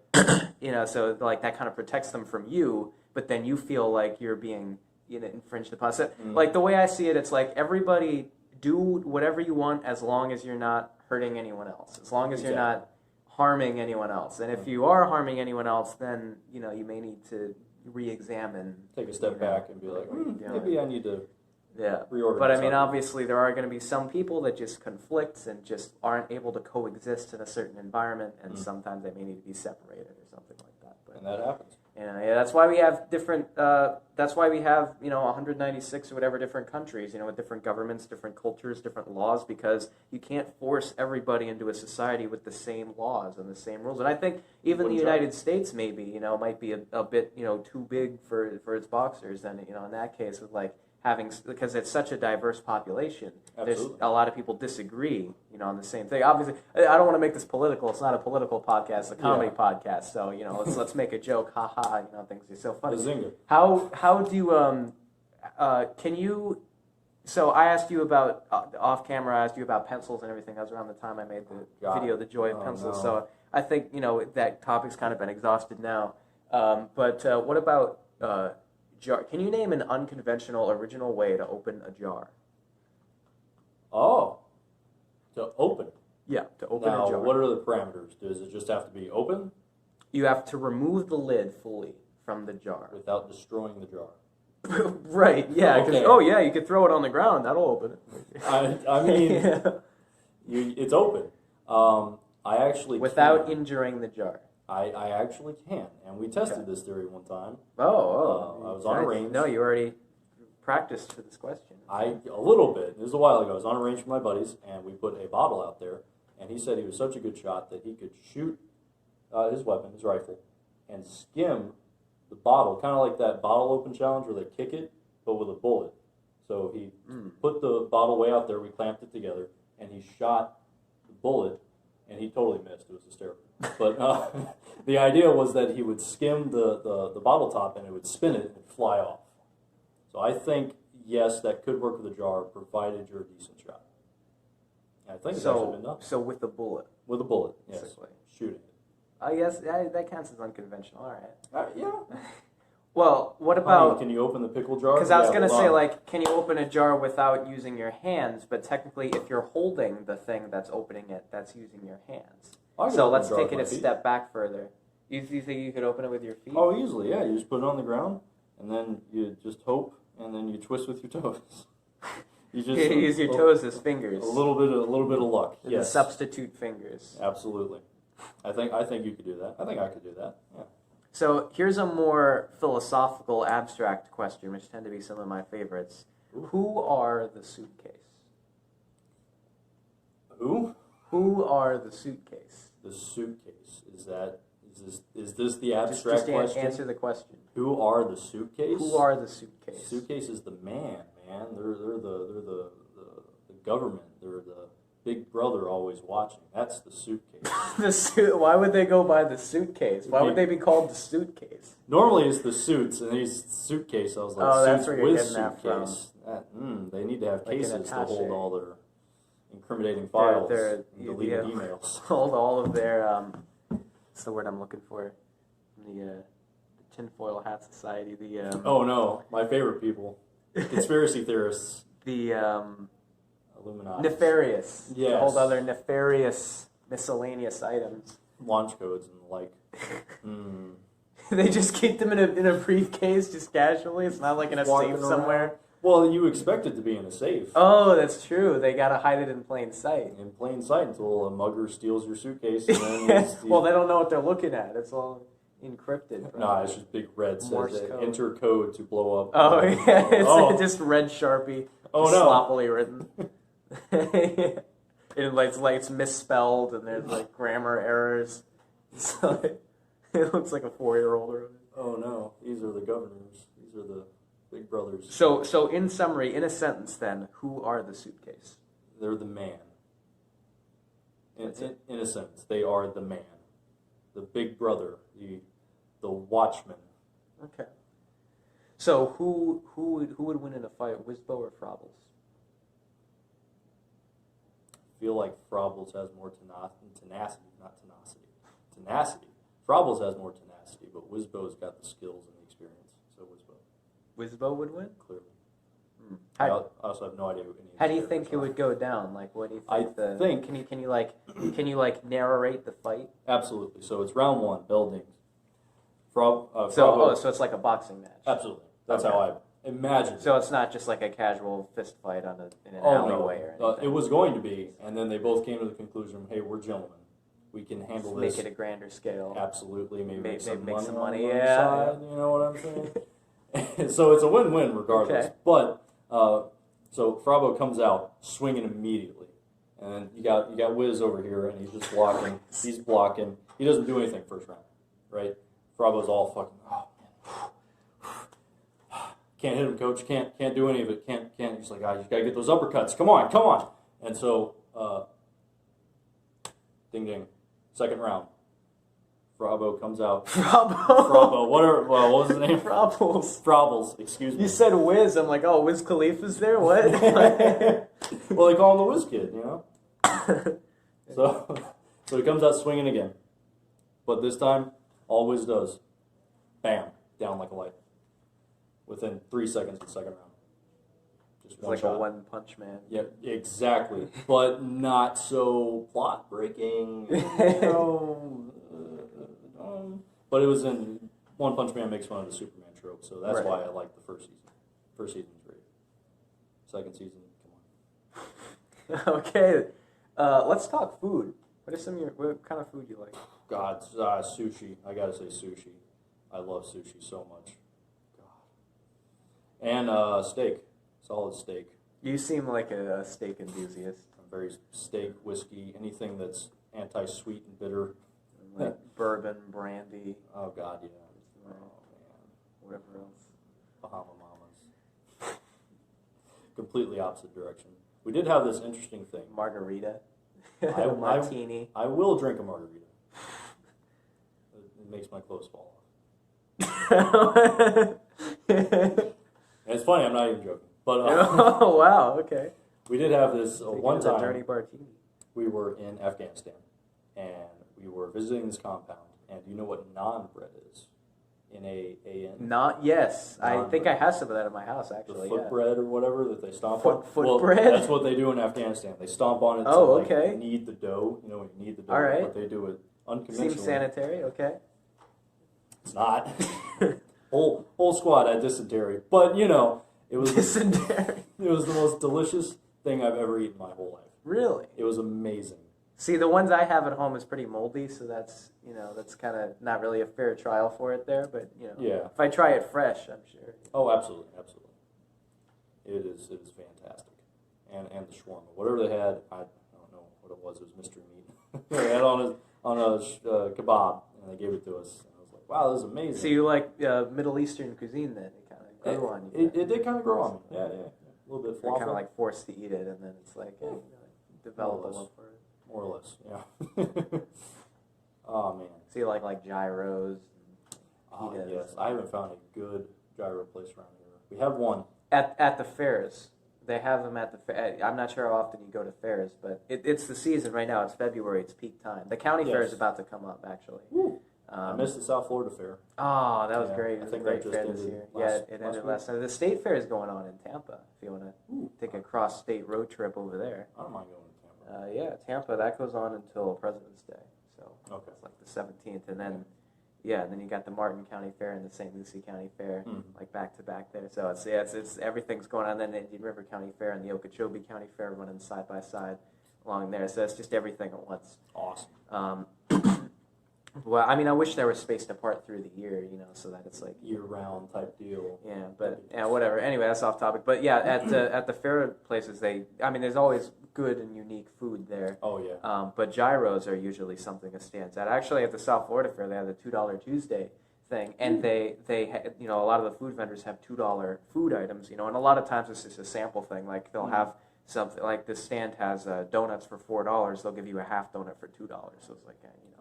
so, like, that kind of protects them from you, but then you feel like you're being, infringed upon. So, like, the way I see it, it's like, everybody... do whatever you want as long as you're not hurting anyone else, as long as you're not harming anyone else. And if you are harming anyone else, then, you may need to re-examine. Take a step back and be like, maybe I need to reorganize. But I mean, obviously there are going to be some people that just conflict and just aren't able to coexist in a certain environment, and sometimes they may need to be separated or something like that. But, and that happens. And that's why we have different. That's why we have 196 or whatever different countries, with different governments, different cultures, different laws, because you can't force everybody into a society with the same laws and the same rules. And I think even the United States maybe might be a bit too big for its boxers. And in that case, with like having, because it's such a diverse population, there's a lot of people disagree on the same thing. Obviously, I don't want to make this political. It's not a political podcast, it's a comedy podcast. So let's make a joke, haha. Things are so funny. Bazinga. How do you can you? So I asked you about off camera. I asked you about pencils and everything. That was around the time I made the video, The Joy of Pencils. No. So I think that topic's kind of been exhausted now. But what about jar? Can you name an unconventional, original way to open a jar? Oh, to open. Yeah, to open a jar. Now, what are the parameters? Does it just have to be open? You have to remove the lid fully from the jar without destroying the jar. Right, yeah. Okay. You could throw it on the ground. That'll open it. I mean, it's open. I actually without injuring the jar. I actually can, and we tested this theory one time. I was on a range. No, you already practiced for this question. A little bit. This was a while ago. I was on a range with my buddies, and we put a bottle out there, and he said he was such a good shot that he could shoot his weapon, his rifle, and skim the bottle, kind of like that bottle open challenge where they kick it, but with a bullet. So he put the bottle way out there, we clamped it together, and he shot the bullet, and he totally missed. It was hysterical. But the idea was that he would skim the bottle top, and it would spin it and fly off. So I think, yes, that could work with a jar, provided you're a decent shot. And I think it's actually been done. So with a bullet? With a bullet, yes. Basically. Shooting it. I guess that counts as unconventional. All right. Yeah. Well, what about... can you open the pickle jar? Because I was going to say, like, can you open a jar without using your hands? But technically, if you're holding the thing that's opening it, that's using your hands. So let's take it a step back further. You think you could open it with your feet? Oh, easily, yeah. You just put it on the ground, and then you just hope, and then you twist with your toes. You just use your toes as fingers. A little bit of luck. Yes. Substitute fingers. Absolutely. I think you could do that. I think I could do that. Yeah. So here's a more philosophical, abstract question, which tend to be some of my favorites. Ooh. Who are the suitcase? Who? Who are the suitcase? The suitcase. Is this the abstract question? Just answer the question. Who are the suitcase? Who are the suitcase? Suitcase is the man. They're the government. They're the big brother always watching. That's the suitcase. Why would they go by the suitcase? Why would they be called the suitcase? Normally it's the suits, and he's suitcase. I was like, that's where you're getting that from. They need to have cases to hold all their incriminating files and deleted emails. Hold all of their, what's the word I'm looking for? The Tinfoil Hat Society. The Oh no, my favorite people, conspiracy theorists, the Illuminati, nefarious, yes, a whole other nefarious miscellaneous items. launch codes and the like. They just keep them in a briefcase, just casually. It's not like in a safe somewhere. Well, you expect it to be in a safe. Oh, that's true. They gotta hide it in plain sight. In plain sight until a mugger steals your suitcase. And then Well, they don't know what they're looking at. It's all encrypted. No, it's just big red Morse says code. enter code to blow up. Oh, yeah. It's just red Sharpie. Oh, no. Sloppily written. It's misspelled and there's like grammar errors. So it looks like a 4-year-old wrote it. Oh no, these are the governors. These are the big brothers. So in summary, in a sentence then, who are the suitcase? They're the man. In a sentence, they are the man. The big brother, the watchman. Okay. So who would win in a fight, Wizbo or Frobbles? I feel like Frobbles has more tenacity, not tenacity. Tenacity. Frobbles has more tenacity, but Wizbo's got the skills and the experience. So Wizbo would win? Clearly. I also have no idea who any of How these do you think characters it are. would go down? Like, what do you think? I think- Can you narrate the fight? Absolutely. So it's round one, buildings. Frobbo. So it's like a boxing match. Absolutely. That's Okay. how I imagine. So it's not just like a casual fist fight in an Oh, alleyway or no. anything. It was going to be, and then they both came to the conclusion, hey, we're gentlemen. We can handle Make this. it a grander scale. Absolutely. Maybe make some make money some on money, one yeah. side, you know what I'm saying? So it's a win-win regardless. Okay. But, so Frobbo comes out swinging immediately. And you got Wiz over here, and he's just blocking. He's blocking. He doesn't do anything first round, right? Frobbo's all fucking, oh, man. Can't hit him, coach. Can't do any of it. Can't. He's like, you gotta get those uppercuts. Come on. And so, ding ding, second round. Frobbo comes out. Frobbo, whatever. Well, what was his name? Frobbles. Frobbles. Excuse me. You said Wiz. I'm like, oh, Wiz Khalifa's there. What? Well, they call him the Whiz Kid, you know. So he comes out swinging again, but this time, all Wiz does, bam, down like a light. Within 3 seconds of the second round. Just It's one like shot. a one-punch man. Yep, exactly. But not so plot breaking. You know, but it was in One Punch Man makes fun of the Superman trope, so that's Right. why I like the first season. First season's great. Second season, come on. Okay, let's talk food. What kind of food you like? God, sushi. I gotta say sushi. I love sushi so much. God. And steak. Solid steak. You seem like a steak enthusiast. I'm very steak, whiskey, anything that's anti-sweet and bitter. Like bourbon, brandy, Oh God, yeah. Oh man. whatever else. Bahama Mamas. Completely opposite direction. We did have this interesting thing. Margarita. I- Martini. I will drink a margarita. It makes my clothes fall off. And it's funny, I'm not even joking. But Oh, wow, okay. we did have this Speaking one of the time. dirty martini. We were in Afghanistan, and we were visiting this compound. And do you know what naan bread is? N-A-A-N? Yes. I Naan think I bread. have some of that in my house, The actually. foot Yeah. bread or whatever that they stomp Foot- on. foot well, bread? That's what they do in Afghanistan. They stomp on it Oh, to like, okay. knead the dough. You know when you knead the dough, All right. but they do it unconventionally. Seems sanitary, okay. It's not. whole squad had dysentery, but you know it was Dysentery. it was the most delicious thing I've ever eaten my whole life. Really? It was amazing. See, the ones I have at home is pretty moldy, so that's kind of not really a fair trial for it there. But Yeah. if I try it fresh, I'm sure. Oh, absolutely. It is fantastic, and the shawarma, whatever they had, I don't know what it was. It was mystery meat. They had on a kebab, and they gave it to us. And I was like, wow, this is amazing. So you like Middle Eastern cuisine then? It kind of grew on you. It did kind of grow on me. Yeah. A little bit You're falafel. kind of like forced to eat it, and then it's like develop a More or less. love for it. More or less, yeah. Oh, man. So you like gyros? Oh, He does. yes. I haven't found a good gyro place around here. We have one. At the fairs. They have them at the fair. I'm not sure how often you go to fairs, but it's the season right now. It's February. It's peak time. The county fair Yes. is about to come up, actually. Woo. I missed the South Florida Fair. Oh, that was Yeah, great. It I was a think great that fair just this ended year. last- It last ended week. last night. The state fair is going on in Tampa. If you want to take a cross-state road trip over there. I don't mind going to Tampa. Yeah, Tampa. That goes on until President's Day, so Okay. it's like the 17th, and then and then you got the Martin County Fair and the St. Lucie County Fair, like back to back there. So it's everything's going on. Then the Indian River County Fair and the Okeechobee County Fair running side by side along there. So it's just everything at once. Awesome. Well, I mean, I wish they were spaced apart through the year, so that it's like Year-round type deal. Yeah, but whatever. Anyway, that's off topic. But yeah, at the fair places, there's always good and unique food there. Oh yeah. But gyros are usually something that stands out. Actually, at the South Florida Fair, they have the $2 Tuesday thing, and they a lot of the food vendors have $2 food items, and a lot of times it's just a sample thing. Like they'll have something like this stand has donuts for $4. They'll give you a half donut for $2. So it's like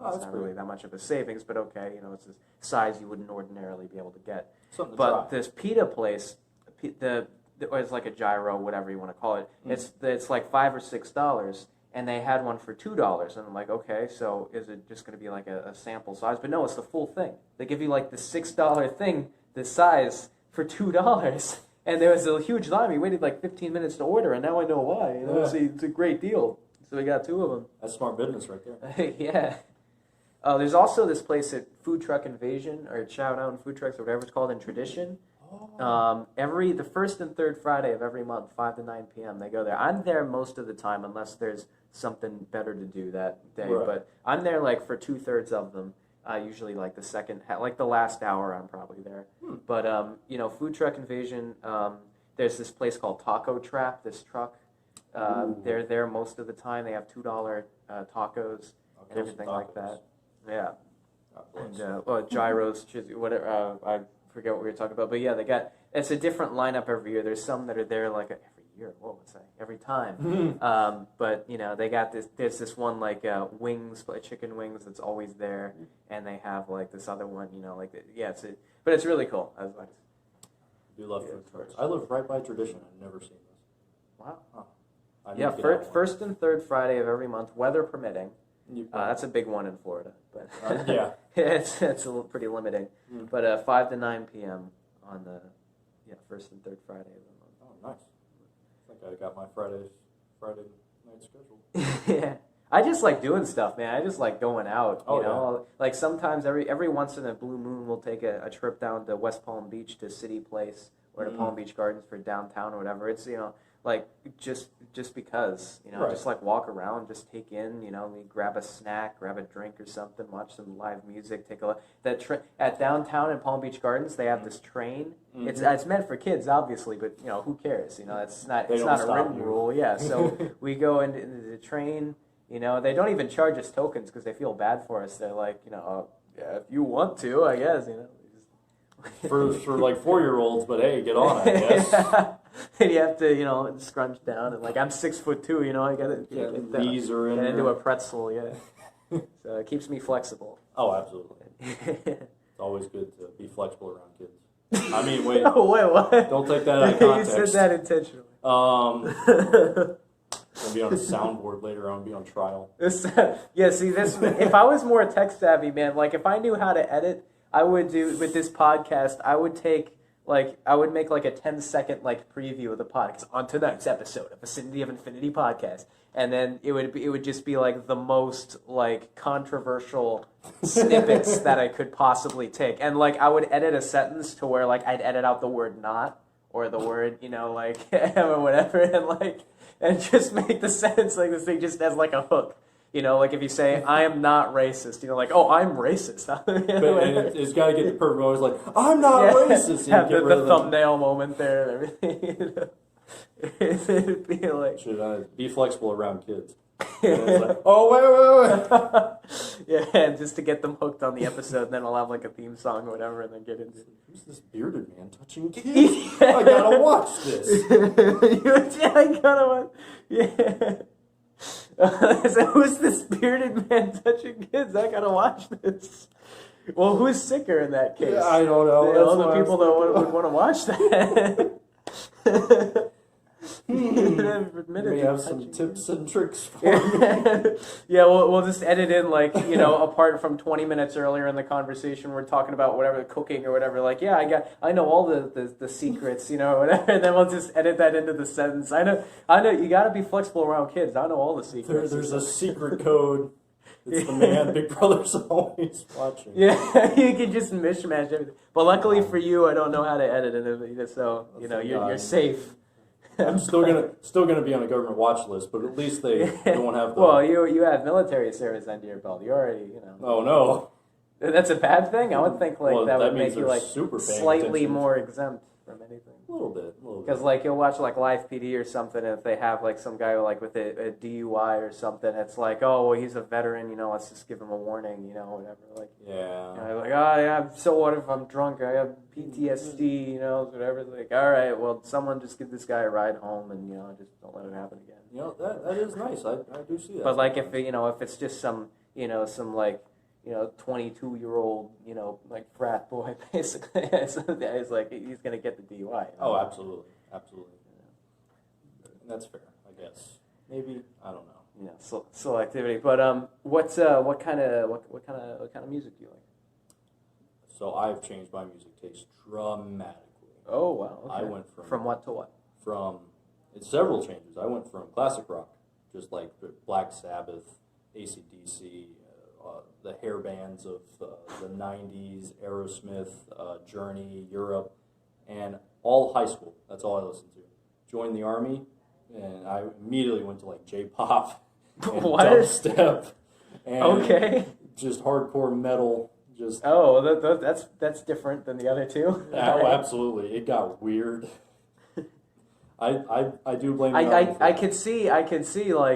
it's not really that much of a savings, but okay, it's a size you wouldn't ordinarily be able to get. Something to But try. this pita place, or it's like a gyro, whatever you want to call it. It's like $5 or $6, and they had one for $2, and I'm like, okay, so is it just going to be like a sample size? But no, it's the full thing. They give you like the $6 thing, this size, for $2. And there was a huge line. We waited like 15 minutes to order, and now I know why. It's a great deal. So we got 2 of them. That's smart business right there. Yeah. There's also this place at Food Truck Invasion, or Chow Down Food Trucks, or whatever it's called in Tradition. The first and third Friday of every month, 5 to 9 p.m. they go there. I'm there most of the time unless there's something better to do that day. Right. But I'm there like for 2/3 of them. Usually like the second, like the last hour, I'm probably there. But Food Truck Invasion. There's this place called Taco Trap. This truck. They're there most of the time. They have $2 tacos and everything like that. Yeah. And gyros, whatever. I forget what we were talking about, but yeah, it's a different lineup every year. There's some that are there like every year. What would I say? Every time. But they got this. There's this one like wings, chicken wings that's always there, and they have like this other one. But it's really cool. I do love food trucks. I live right by Tradition. I've never seen this. Wow. Huh. I need to get out one. First and third Friday of every month, weather permitting. That's a big one in Florida, but yeah, it's a little pretty limiting. But 5 to 9 p.m. on the first and third Friday of the month. Oh, nice. I think I got my Friday night scheduled. Yeah, I just like doing stuff, man. I just like going out. Oh, you know, like sometimes every once in a blue moon, we'll take a trip down to West Palm Beach to City Place or to Palm Beach Gardens for downtown or whatever. It's like just because, right. just like walk around, just take in, we grab a snack, grab a drink or something, watch some live music, take a look. At downtown in Palm Beach Gardens, they have this train. It's meant for kids, obviously, but who cares? It's not a written rule. Yeah, so we go into the train. They don't even charge us tokens because they feel bad for us. They're like, yeah, if you want to, I guess, for like 4-year-olds, but hey, get on, I guess. Yeah. And you have to, scrunch down. And like, I'm 6'2", I gotta knees are in get there. into a pretzel, yeah. So it keeps me flexible. Oh, absolutely. It's always good to be flexible around kids. I mean, wait. Oh, wait, what? Don't take that out of context. You said that intentionally. Gonna be on a soundboard later on, be on trial. Yeah, see, if I was more tech savvy, man, like if I knew how to edit, I would do, with this podcast, I would make like a 10-second preview of the podcast on tonight's episode of Vicinity of Infinity podcast, and then it would just be like the most controversial snippets that I could possibly take, and I would edit a sentence to where I'd edit out the word "not" or the word or whatever, and just make the sentence this thing just has a hook. If you say, I am not racist, oh, I'm racist. But it's got to get the perfect moment. It's I'm not racist. Have the thumbnail moment there and everything. It'd be should I be flexible around kids? It's oh, wait. Yeah, and just to get them hooked on the episode, and then I'll have a theme song or whatever, and then get into it. Who's this bearded man touching kids? I gotta watch this. I gotta watch. Yeah. So who's this bearded man touching kids? I gotta watch this. Well, who's sicker in that case? Yeah, I don't know. All the people that would want to watch that. May have some tips and tricks for me. Yeah, we'll just edit in like, apart from 20 minutes earlier in the conversation, we're talking about whatever cooking or whatever. Like, yeah, I know all the secrets, whatever. And then we'll just edit that into the sentence. I know. You got to be flexible around kids. I know all the secrets. There's a secret code. It's the man Big Brother's always watching. Yeah, you can just mishmash everything. But luckily for you, I don't know how to edit it, so you're safe. I'm still gonna be on a government watch list, but at least they don't have the. Well, you have military service under your belt. You already, Oh no. That's a bad thing. I would think that would make you super slightly more exempt from anything. A little bit. Because you'll watch Live PD or something, and if they have some guy with a DUI or something, it's like, oh well, he's a veteran, let's just give him a warning, whatever. Yeah. So what if I'm drunk? I have PTSD, whatever. All right, well, someone just give this guy a ride home, and just don't let it happen again. That is nice. I do see that. But if it's just some 22-year-old, frat boy, basically. It's like, he's going to get the DUI. Oh, absolutely. And that's fair, I guess. Maybe, I don't know. Selectivity. But what kind of music do you like? So I've changed my music taste dramatically. Oh, wow. Okay. I went from what to what? It's several changes. I went from classic rock, just like Black Sabbath, AC/DC, the hair bands of the 90s, Aerosmith, Journey, Europe, and all high school. That's all I listened to. Joined the Army, and I immediately went to J-pop and dubstep and just hardcore metal. That's different than the other two. Oh, absolutely. It got weird. I do blame the I could see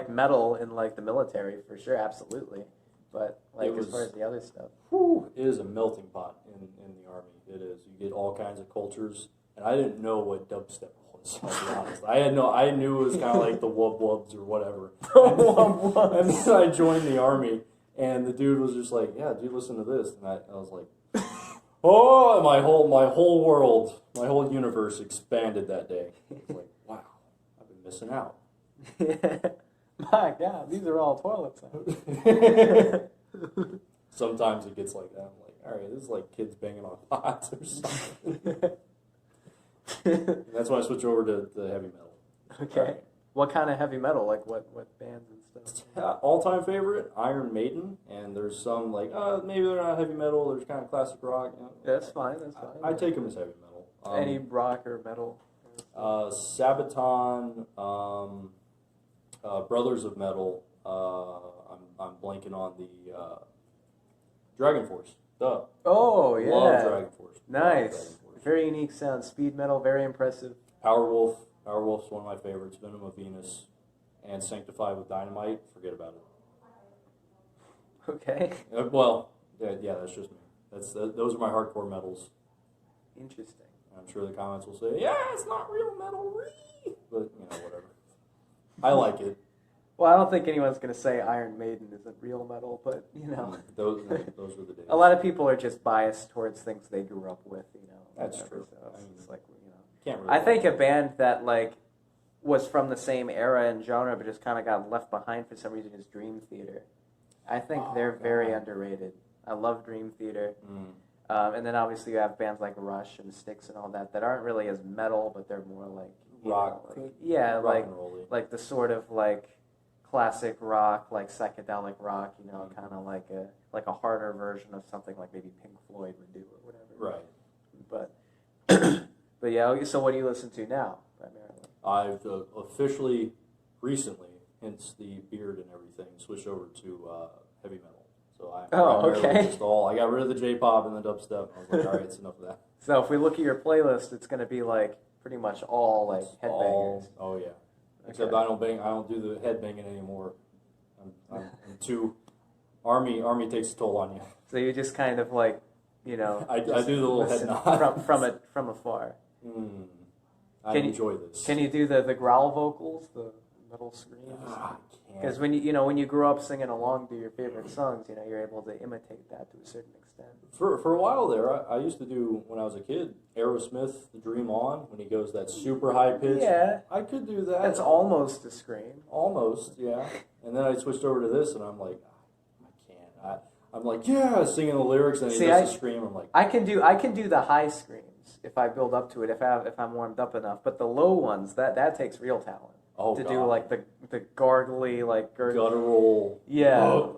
metal in the military for sure, absolutely. But as far as the other stuff, it is a melting pot in the Army. It is. You get all kinds of cultures, and I didn't know what dubstep was. I'll be honest. I knew it was kind of like the wub wubs or whatever. And then I joined the Army, and the dude was just like, "Yeah, dude, listen to this," and I was like, "Oh!" My whole world, my whole universe expanded that day. I was like, "Wow, I've been missing out." My God, these are all toilet sounds. Sometimes it gets like that. I'm like, all right, this is like kids banging on pots or something. And that's when I switch over to the heavy metal. Okay. Right. What kind of heavy metal? What bands and stuff? All-time favorite, Iron Maiden. And there's some maybe they're not heavy metal. There's kind of classic rock. That's fine. I take them as heavy metal. Any rock or metal? Sabaton. Brothers of Metal. I'm blanking on the Dragon Force. Duh. Oh yeah. Love Dragon Force. Nice. Dragon Force. Very unique sound. Speed metal. Very impressive. Powerwolf. Powerwolf's one of my favorites. Venom of Venus, and Sanctified with Dynamite. Forget about it. Okay. Yeah. That's just me. Those are my hardcore metals. Interesting. I'm sure the comments will say, "Yeah, it's not real metal, but whatever." I like it. Well, I don't think anyone's going to say Iron Maiden isn't real metal, but, Those were the days. A lot of people are just biased towards things they grew up with, That's true. So it's can't really I think a band that, was from the same era and genre, but just kind of got left behind for some reason is Dream Theater. I think they're very underrated. I love Dream Theater. And then obviously you have bands like Rush and Styx and all that aren't really as metal, but they're more rock. Like the sort of classic rock, psychedelic rock, kind of like a harder version of something like maybe Pink Floyd would do or whatever. Right. But yeah. So what do you listen to now, primarily? I've officially, recently, hence the beard and everything, switched over to heavy metal. So I got rid of the J-pop and the dubstep. I was like, all right, it's enough of that. So if we look at your playlist, it's going to be pretty much all headbangers. Oh yeah. Except I don't do the headbanging anymore. I'm too. Army takes a toll on you. So you just kind of I do the little head nod from afar. I enjoy this. Can you do the growl vocals? little screams? I can't. Because when when you grow up singing along to your favorite songs, you're able to imitate that to a certain extent. For a while there, I used to do, when I was a kid, Aerosmith, The Dream On, when he goes that super high pitch. Yeah. I could do that. That's almost a scream. Almost, yeah. And then I switched over to this, and I'm like, I can't. I'm like, yeah, singing the lyrics, and he does the scream. I'm like, I can do the high screams if I build up to it, if I'm warmed up enough. But the low ones, that takes real talent. To do like the gargly, like guttural. Yeah. Dude.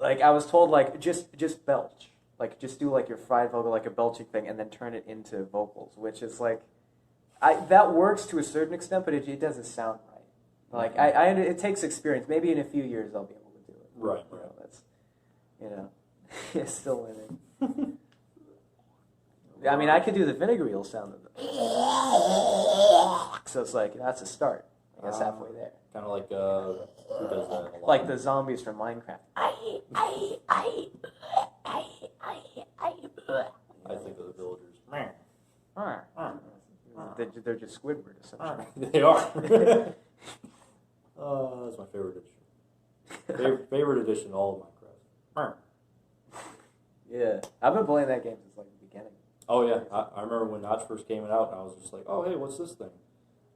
Like I was told, like just belch, like just do like your fried vocal, like a belching thing, and then turn it into vocals, which is like, that works to a certain extent, but it doesn't sound right. Like it takes experience. Maybe in a few years I'll be able to do it. Right. It's still learning. I mean, I could do the vinegar eel sound of it. So it's like, that's a start. I guess halfway there. Kind of like, who does that a lot? Like the zombies from Minecraft. I think of the villagers. They're just Squidward, essentially. They are. That's my favorite edition. Favorite edition of all of Minecraft. Yeah. I've been playing that game since like the beginning. Oh yeah, I remember when Notch first came out, and I was just like, "Oh hey, what's this thing?"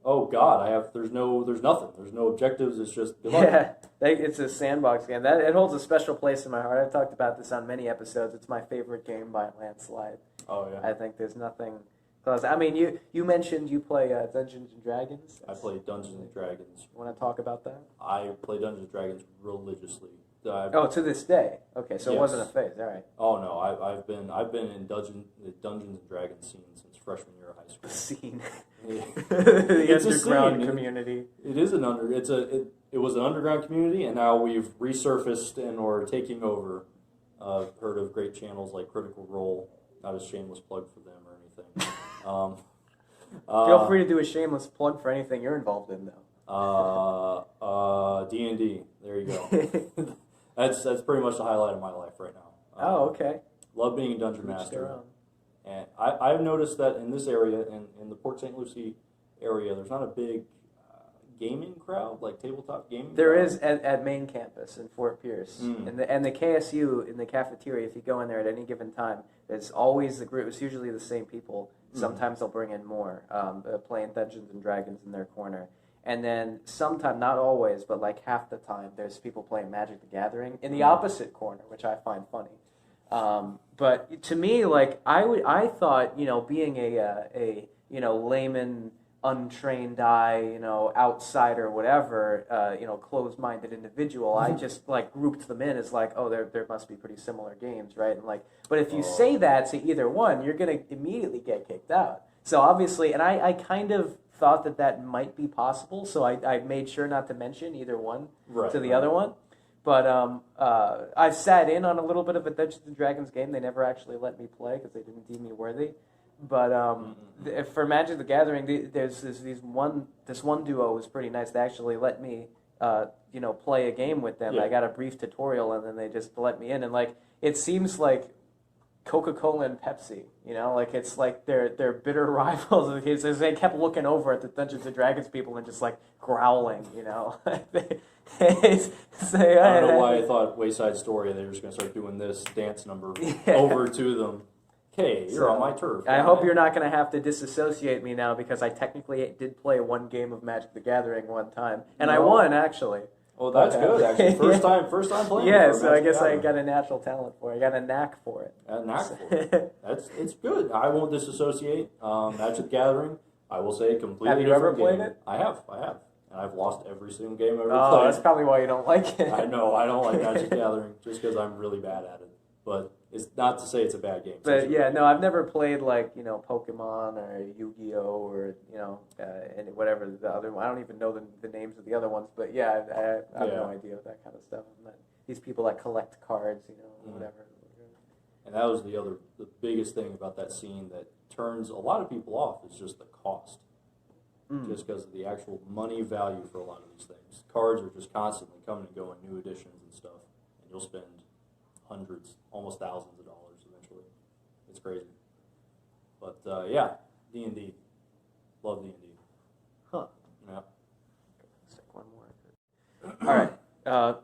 Oh God, there's nothing, there's no objectives. It's just good luck. Yeah, it's a sandbox game. It holds a special place in my heart. I've talked about this on many episodes. It's my favorite game by a landslide. Oh yeah. I think there's nothing close. I mean, you mentioned you play Dungeons and Dragons. I play Dungeons and Dragons. You want to talk about that? I play Dungeons and Dragons religiously. To this day. Okay, so It wasn't a phase. All right. Oh no, I've been in Dungeons and Dragons scene since freshman year of high school. Scene. Yeah. The It's underground a scene. community. It was an underground community, and now we've resurfaced and are taking over. Heard of great channels like Critical Role. Not a shameless plug for them or anything. Feel free to do a shameless plug for anything you're involved in, though. D&D. There you go. That's pretty much the highlight of my life right now. Okay. Love being a dungeon master. And I've noticed that in this area, in the Port St. Lucie area, there's not a big gaming crowd, like tabletop gaming. There crowd. is at main campus in Fort Pierce. And the KSU, in the cafeteria, if you go in there at any given time, it's always the group. It's usually the same people. Sometimes they'll bring in more, playing Dungeons and Dragons in their corner. And then sometimes, not always, but like half the time, there's people playing Magic the Gathering in the opposite corner, which I find funny. But to me, like I thought, being a layman, untrained eye, outsider, whatever, closed-minded individual, I just like grouped them in as like, oh, there must be pretty similar games, right? And like, but if you say that to either one, you're gonna immediately get kicked out. So obviously, and I kind of thought that might be possible, so I made sure not to mention either one to the other one. But I've sat in on a little bit of a Dungeons and Dragons game. They never actually let me play because they didn't deem me worthy. But for Magic the Gathering, there's this one duo was pretty nice. They actually let me play a game with them. Yeah. I got a brief tutorial, and then they just let me in. And like it seems like Coca-Cola and Pepsi, like it's like they're bitter rivals. They kept looking over at the Dungeons and Dragons people and just like growling, I don't know why I thought Wayside Story, they were just going to start doing this dance number over to them. Okay, you're on my turf. I hope you're not going to have to disassociate me now, because I technically did play one game of Magic the Gathering one time, and I won, actually. Oh, that's good, actually. First time playing. Yeah, so I guess I got a natural talent for it. I got a knack for it. A knack for it. It's good. I won't disassociate. Magic the Gathering, I will say, completely Have you ever different played game. it? I have. And I've lost every single game I've ever Oh, played. that's probably why you don't like it. I know, I don't like Magic the Gathering, just because I'm really bad at it. But it's not to say it's a bad game. But yeah, no, I've never played like Pokemon or Yu-Gi-Oh or and whatever the other one. I don't even know the names of the other ones. But yeah, I have no idea of that kind of stuff. These people that collect cards, whatever. And that was the biggest thing about that scene that turns a lot of people off is just the cost. Just because of the actual money value for a lot of these things. Cards are just constantly coming and going, new editions and stuff, and you'll spend hundreds, almost thousands of dollars eventually. It's crazy. But yeah, D&D. Love D&D. Huh. Yeah. All right.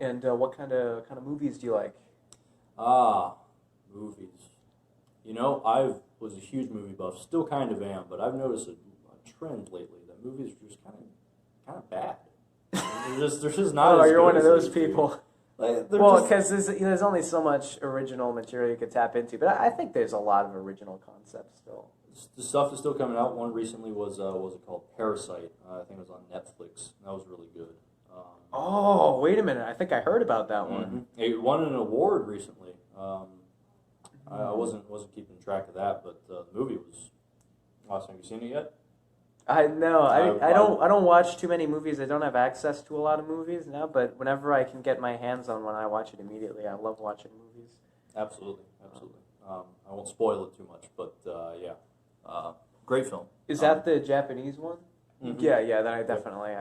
And what kind of movies do you like? Movies. You know, I was a huge movie buff, still kind of am, but I've noticed a trend lately that movies are just kind of bad. They're just not. Oh, as you're good one of as they those used to be. people. Like, Well, because there's only so much original material you could tap into, but I think there's a lot of original concepts still. the stuff is still coming out. One recently was it called Parasite? I think it was on Netflix. That was really good. Oh, wait a minute! I think I heard about that one. It won an award recently. I wasn't keeping track of that, but the movie was awesome. Have you seen it yet? I don't watch too many movies. I don't have access to a lot of movies now, but whenever I can get my hands on one, I watch it immediately. I love watching movies. Absolutely. I won't spoil it too much, but yeah, great film. Is that the Japanese one? Mhm. Yeah. Then I definitely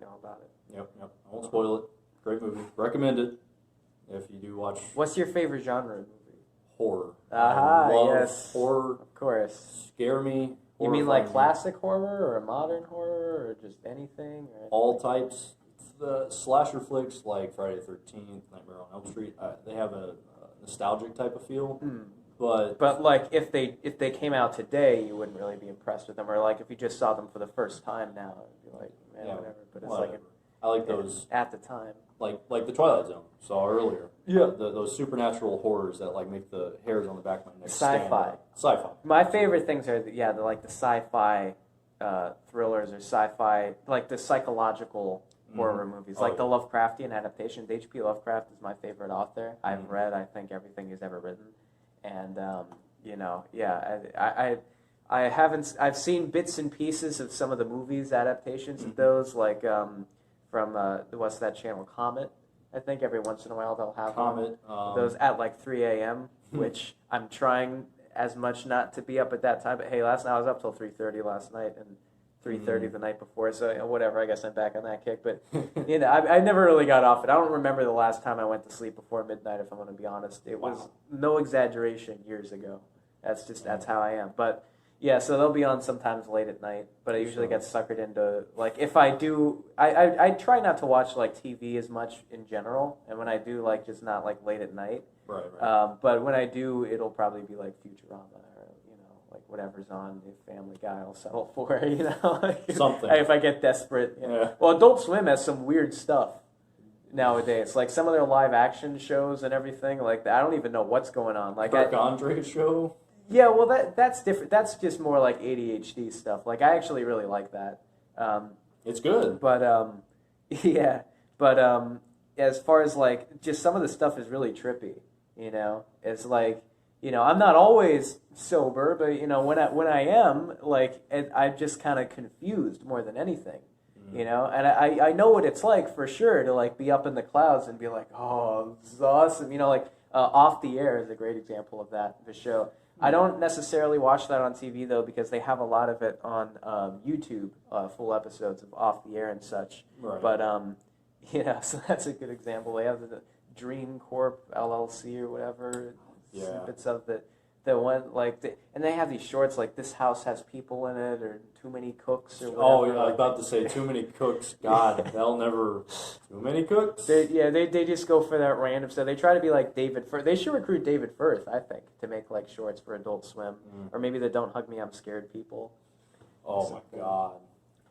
know about it. Yep. I won't spoil it. Great movie. Recommend it if you do watch What's your favorite genre of movie? horror. Aha, I love yes. horror. Of course. Scare me. You mean like horrify me. classic horror or modern horror or just anything? Or All types. The slasher flicks like Friday the 13th, Nightmare on Elm Street, they have a nostalgic type of feel. But like if they came out today, you wouldn't really be impressed with them. Or like if you just saw them for the first time now, it'd be like, man, Yeah, whatever. But it's whatever. like I like those at the time. like the Twilight Zone saw earlier. Yeah. Those supernatural horrors that like make the hairs on the back of my neck Sci-fi. stand up. Sci-fi. My favorite things are the sci-fi thrillers or sci-fi, like the psychological horror movies, like the Lovecraftian adaptations. H.P. Lovecraft is my favorite author. I've read, I think, everything he's ever written, and I haven't. I've seen bits and pieces of some of the movies adaptations of those, like from what's that channel, Comet. I think every once in a while they'll have Comet. those at like 3 a.m., which I'm trying as much not to be up at that time. But hey, last night I was up till 3:30 last night and 3:30 the night before. So whatever, I guess I'm back on that kick. But I never really got off it. I don't remember the last time I went to sleep before midnight. If I'm going to be honest, it was no exaggeration years ago. That's how I am. But yeah, so they'll be on sometimes late at night, but I usually get suckered into, like, if I do, I try not to watch, like, TV as much in general, and when I do, like, just not, like, late at night. Right. But when I do, it'll probably be, like, Futurama or, like, whatever's on, if Family Guy I'll settle for, like, Something. if I get desperate. Yeah. Well, Adult Swim has some weird stuff nowadays, like, some of their live-action shows and everything, like, I don't even know what's going on. Like, Kirk Andre show. Yeah, well, that's different. That's just more like ADHD stuff. Like, I actually really like that. It's good. But as far as like just some of the stuff is really trippy. It's like I'm not always sober, but when I am, like, I'm just kind of confused more than anything. And I know what it's like for sure to like be up in the clouds and be like, oh, this is awesome. Like Off the Air is a great example of that. The show. I don't necessarily watch that on TV, though, because they have a lot of it on YouTube, full episodes of Off the Air and such. Right. But, so that's a good example. They have the Dream Corp LLC or whatever, snippets of the one, like, and they have these shorts like This House Has People in It or Too Many Cooks or whatever. Oh, yeah, I was about to say Too Many Cooks. God, they'll never... Too Many Cooks? They just go for that random stuff. They try to be like David Firth. They should recruit David Firth, I think, to make like shorts for Adult Swim. Or maybe the Don't Hug Me, I'm Scared people. Oh, my God.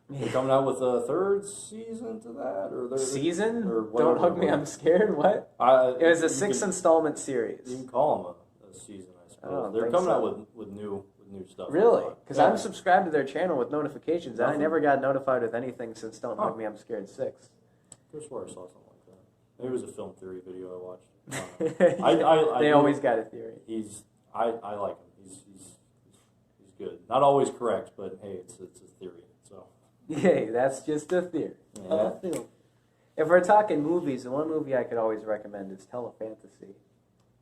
They're coming out with a third season to that? Season? Or Don't Hug Me, I'm Scared? What? It was a 6-installment series. You can call them a season, I suppose. They're coming out with new stuff. Really? Because I'm subscribed to their channel with notifications, and I never got notified with anything since Don't Hug Me, I'm Scared 6. I swear I saw something like that. Maybe it was a film theory video I watched. They always got a theory. I like him. He's good. Not always correct, but hey, it's a theory. So. Yay, that's just a theory. Yeah. If we're talking movies, the one movie I could always recommend is Telefantasy.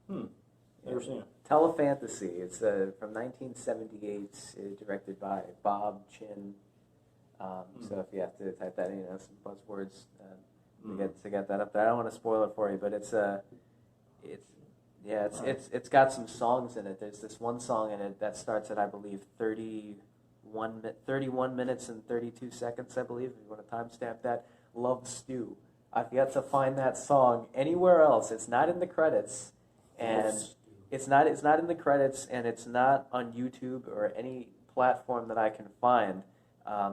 Never seen it. Telefantasy. It's from 1978, directed by Bob Chin. So if you have to type that in, some buzzwords to get that up there. I don't want to spoil it for you, but it's got some songs in it. There's this one song in it that starts at, I believe, 31 minutes and 32 seconds, I believe, if you want to timestamp that. Love Stew. I've yet to find that song anywhere else. It's not in the credits, and it's not in the credits, and it's not on YouTube or any platform that I can find.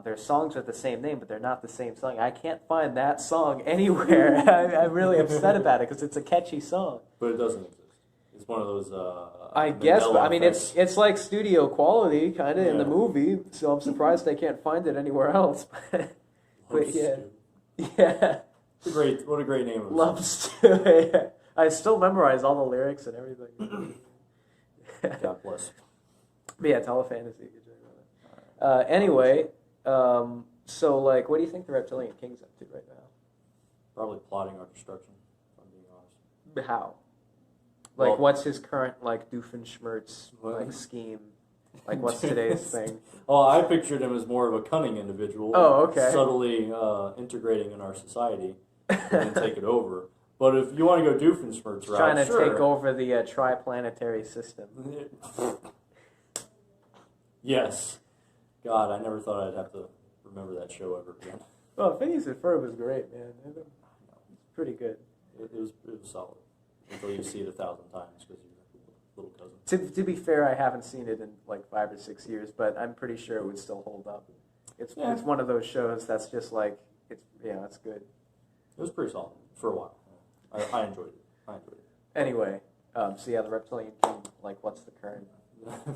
There's songs with the same name, but they're not the same song. I can't find that song anywhere. I'm really upset about it because it's a catchy song. But it doesn't exist. It's one of those. I guess, but I mean, effects. it's like studio quality kind of in the movie, so I'm surprised I can't find it anywhere else. But yeah, yeah. What a great name of a Love song. Stew. I still memorize all the lyrics and everything. God bless. But yeah, Telefantasy. Anyway, so like, what do you think the Reptilian King's up to right now? Probably plotting our destruction, if I'm being honest. How? Like, Well, what's his current like Doofenshmirtz like scheme? Like, what's today's thing? Well, I pictured him as more of a cunning individual. Oh, okay. Subtly integrating in our society and then take it over. But if you want to go Doofenshmirtz route, Trying to sure. take over the triplanetary system. Yes. God, I never thought I'd have to remember that show ever again. Well, Phineas and Ferb was great, man. It's pretty good. It was solid until you see it 1,000 times because you're a little cousin. To be fair, I haven't seen it in like 5 or 6 years, but I'm pretty sure it would still hold up. It's one of those shows that's just like it's good. It was pretty solid for a while. I enjoyed it. Anyway, so yeah, the Reptilian King. Like, what's the current?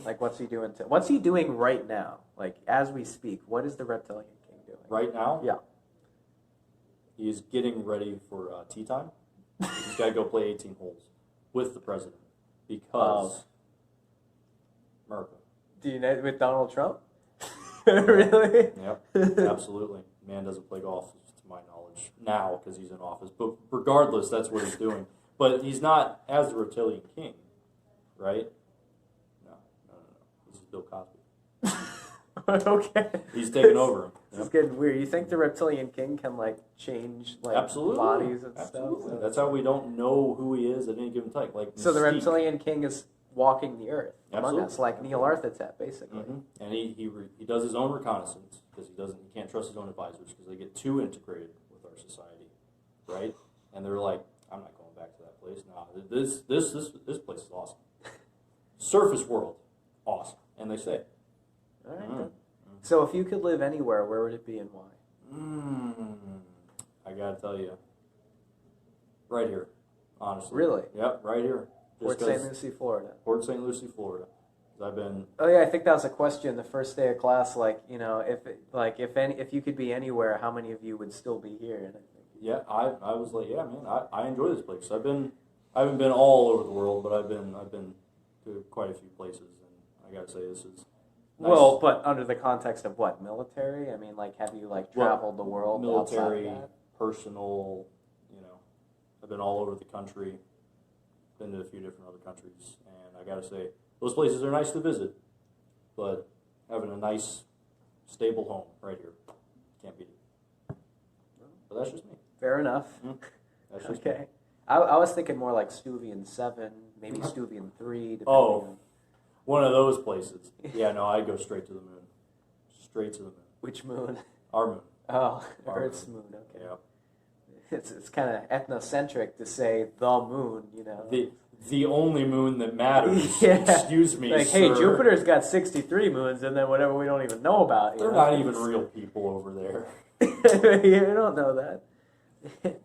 Like, what's he doing? What's he doing right now? Like, as we speak, what is the Reptilian King doing Right now? Yeah. He's getting ready for tea time. He's got to go play 18 holes with the president because America. Do you know with Donald Trump? Really? Yep, absolutely. Man doesn't play golf, to my knowledge, now because he's in office. But regardless, that's what he's doing. But he's not as the Reptilian King, right? No. This is Bill Cosby. Okay. He's taking over him. This is getting weird. You think the Reptilian King can like change like Absolutely. bodies and Absolutely. stuff? That's how we don't know who he is at any given time. Like So the Mystique. Reptilian King is walking the earth among Absolutely. us, like Neil Arthitep, basically. Mm-hmm. And he does his own reconnaissance because he can't trust his own advisors because they get too integrated with our society, right? And they're like, I'm not going back to that place. No, this place is awesome. Surface world, awesome, and they say. All right. Good. So if you could live anywhere, where would it be and why? I gotta tell you, right here, honestly. Really? Yep, right here. Port St. Lucie, Florida. Port St. Lucie, Florida. I've been. Oh yeah, I think that was a question the first day of class. Like, you know, if you could be anywhere, how many of you would still be here? And I think, Yeah, I was like, yeah, man, I enjoy this place. I haven't been all over the world, but I've been to quite a few places, and I gotta say this is. Nice. Well, but under the context of what, military? I mean, like, have you like traveled the world? Military, outside of that? personal. I've been all over the country. Been to a few different other countries, and I gotta say those places are nice to visit, but having a nice, stable home right here can't beat it. But that's just me. Fair enough. That's just Okay. me. I was thinking more like Stuvian 7, maybe Stuvian 3. Oh. One of those places. Yeah, no, I'd go straight to the moon. Straight to the moon. Which moon? Our moon. Oh, Our Earth's moon. Okay. Yeah. It's kind of ethnocentric to say the moon, you know. The only moon that matters. Yeah. Excuse me, Like, sir. hey, Jupiter's got 63 moons, and then whatever we don't even know about. They're not even real people over there. You don't know that.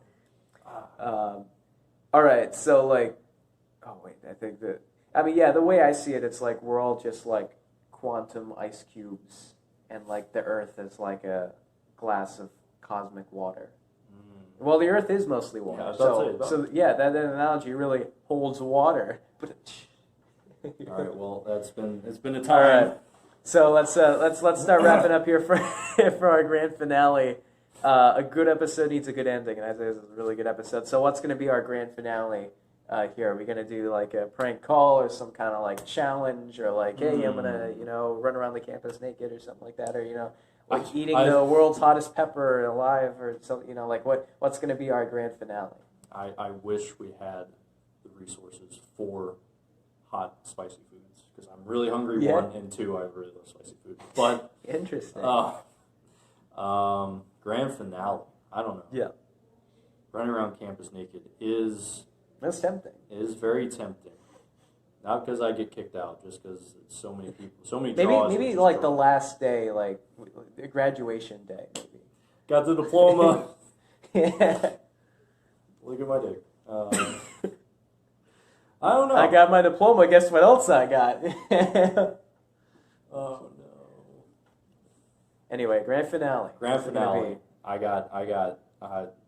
All right, so like, oh wait, the way I see it, it's like we're all just like quantum ice cubes, and like the Earth is like a glass of cosmic water. Well, the Earth is mostly water, Yeah, I was about to say, that analogy really holds water. All right, well, it's been a All time. right, so let's start wrapping up here for for our grand finale. A good episode needs a good ending, and I say this is a really good episode. So what's going to be our grand finale here? Are we going to do like a prank call or some kind of like challenge, or like, hey, I'm going to run around the campus naked or something like that, or like eating the world's hottest pepper alive or something, like what's going to be our grand finale? I wish we had the resources for hot, spicy foods because I'm really hungry, Yeah. 1, and 2, I really love spicy food. But Interesting. grand finale, I don't know. Yeah. running around campus naked is tempting. very tempting. Not because I get kicked out, just because so many people, so many Maybe jaws. maybe like the last day, like graduation day, maybe. Got the diploma. Yeah. Look at my dick. I don't know. I got my diploma. Guess what else I got? Oh no. Anyway, grand finale. Grand finale. I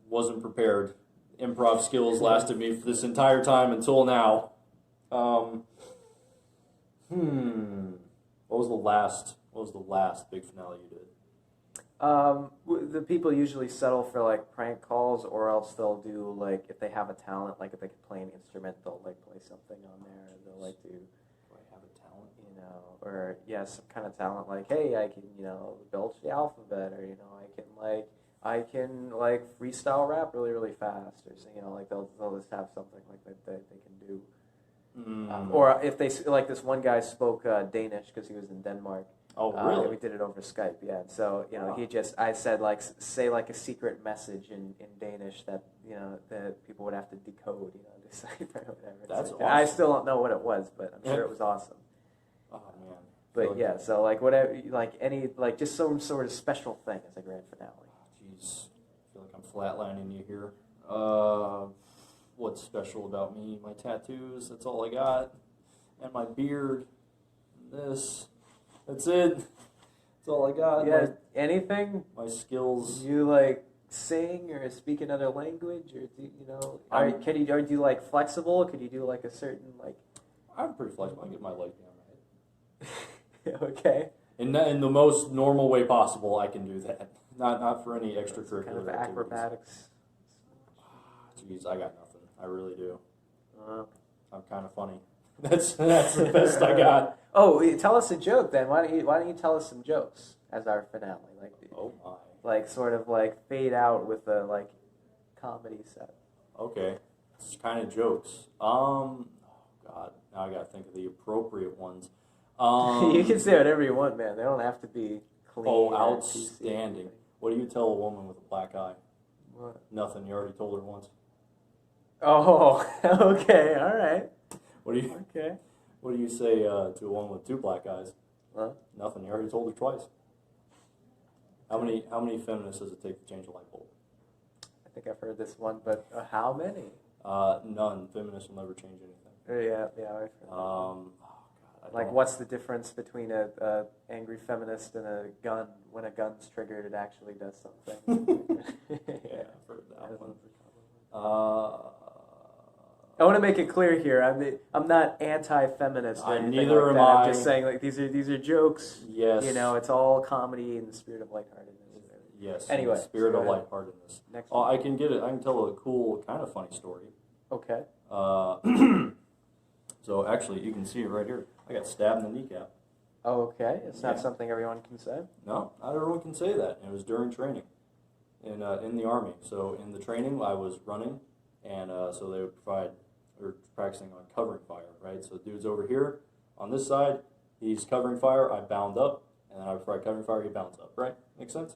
wasn't prepared. Improv skills lasted me for this entire time until now. What was the last big finale you did? The people usually settle for like prank calls, or else they'll do like if they have a talent, like if they can play an instrument, they'll like play something on there. They'll like do. Do I have a talent? You know, or some kind of talent like, hey, I can belch the alphabet, or I can freestyle rap really really fast, or like they'll just have something like that they can do. Or if they like this one guy spoke Danish because he was in Denmark. Oh, really? We did it over Skype, yeah. And so, I said, say, like, a secret message in Danish that, that people would have to decode, decipher or whatever. That's awesome. I still don't know what it was, but I'm sure it was awesome. Oh, man. But, yeah, so, like, whatever, just some sort of special thing as a grand finale. Jeez. I feel like I'm flatlining you here. What's special about me? My tattoos, that's all I got. And my beard. This. That's it. That's all I got. Yeah, anything? My skills. You sing or speak another language, or do you flexible? Could you do a certain I'm pretty flexible. I can get my leg down right. Okay. In the most normal way possible, I can do that. Not for any extracurricular kind of acrobatics. Jeez, I got nothing. I really do. I'm kind of funny. That's the best I got. Oh, tell us a joke then. Why don't you tell us some jokes as our finale? Oh my. Sort of fade out with a comedy set. Okay. It's kind of jokes. Oh God. Now I gotta think of the appropriate ones. You can say whatever you want, man. They don't have to be clean. Oh, outstanding. What do you tell a woman with a black eye? What? Nothing. You already told her once. Oh, okay, all right. What do you say to a woman with two black eyes? Huh? Nothing. You already told her twice. How many feminists does it take to change a light bulb? I think I've heard this one, but how many? None. Feminists will never change anything. Yeah, I've heard that. God, what's the difference between a angry feminist and a gun? When a gun's triggered, it actually does something. Yeah, I've heard that one. I want to make it clear here. I'm not anti-feminist or anything neither like am that. I. I'm just saying these are jokes. Yes. It's all comedy in the spirit of lightheartedness. Yes. Anyway, in the spirit of lightheartedness. Next I can get it. I can tell a cool, kind of funny story. Okay. So actually, you can see it right here. I got stabbed in the kneecap. Okay. It's not something everyone can say. No, not everyone can say that. It was during training in the Army. So in the training, I was running, and so they would practicing on covering fire, right? So the dude's over here on this side, he's covering fire, I bound up, and then before I covering fire, he bounds up, right? Make sense?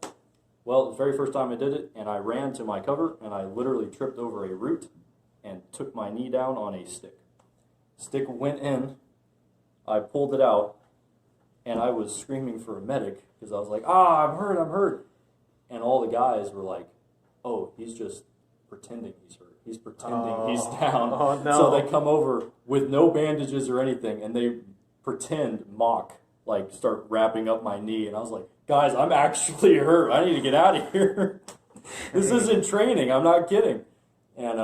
Well, the very first time I did it, and I ran to my cover, and I literally tripped over a root and took my knee down on a stick. Stick went in, I pulled it out, and I was screaming for a medic, because I was like, I'm hurt. And all the guys were like, oh, he's just pretending he's hurt. He's pretending he's down. Oh, no. So they come over with no bandages or anything, and they mock, start wrapping up my knee. And I was like, guys, I'm actually hurt. I need to get out of here. This isn't training. I'm not kidding. And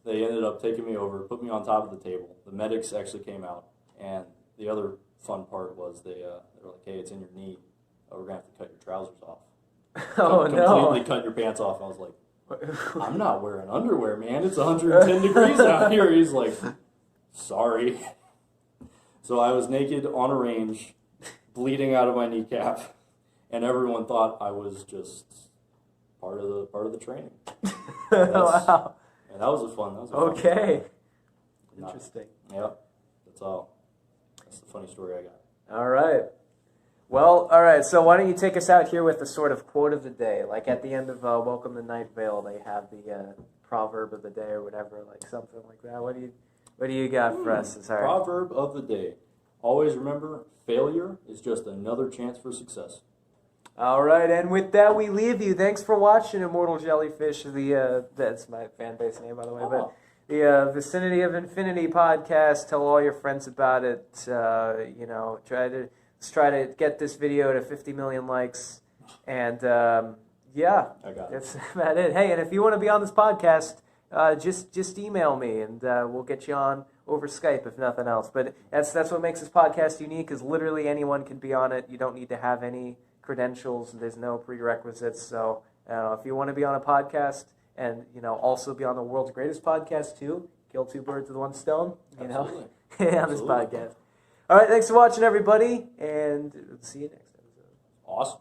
they ended up taking me over, put me on top of the table. The medics actually came out. And the other fun part was they were like, hey, it's in your knee. We're going to have to cut your trousers off. Completely cut your pants off. I was like, I'm not wearing underwear, man. It's 110 degrees out here. He's like, sorry. So I was naked on a range, bleeding out of my kneecap, and everyone thought I was just part of the training. Wow. And that was a fun. Okay. Interesting. Yep. That's all. That's the funny story I got. All right. Well, all right. So why don't you take us out here with the sort of quote of the day? Like at the end of Welcome to Night Vale, they have the proverb of the day or whatever, like something like that. What do you got for us? Sorry. Proverb of the day. Always remember, failure is just another chance for success. All right, and with that, we leave you. Thanks for watching Immortal Jellyfish. That's my fan base name, by the way. But the Vicinity of Infinity podcast. Tell all your friends about it. Let's try to get this video to 50 million likes. And yeah, I got it. That's about it. Hey, and if you want to be on this podcast, just email me, and we'll get you on over Skype, if nothing else. But that's what makes this podcast unique, is literally anyone can be on it. You don't need to have any credentials. There's no prerequisites. So if you want to be on a podcast and also be on the world's greatest podcast too, kill two birds with one stone. On this podcast. All right, thanks for watching, everybody, and see you next episode. Awesome.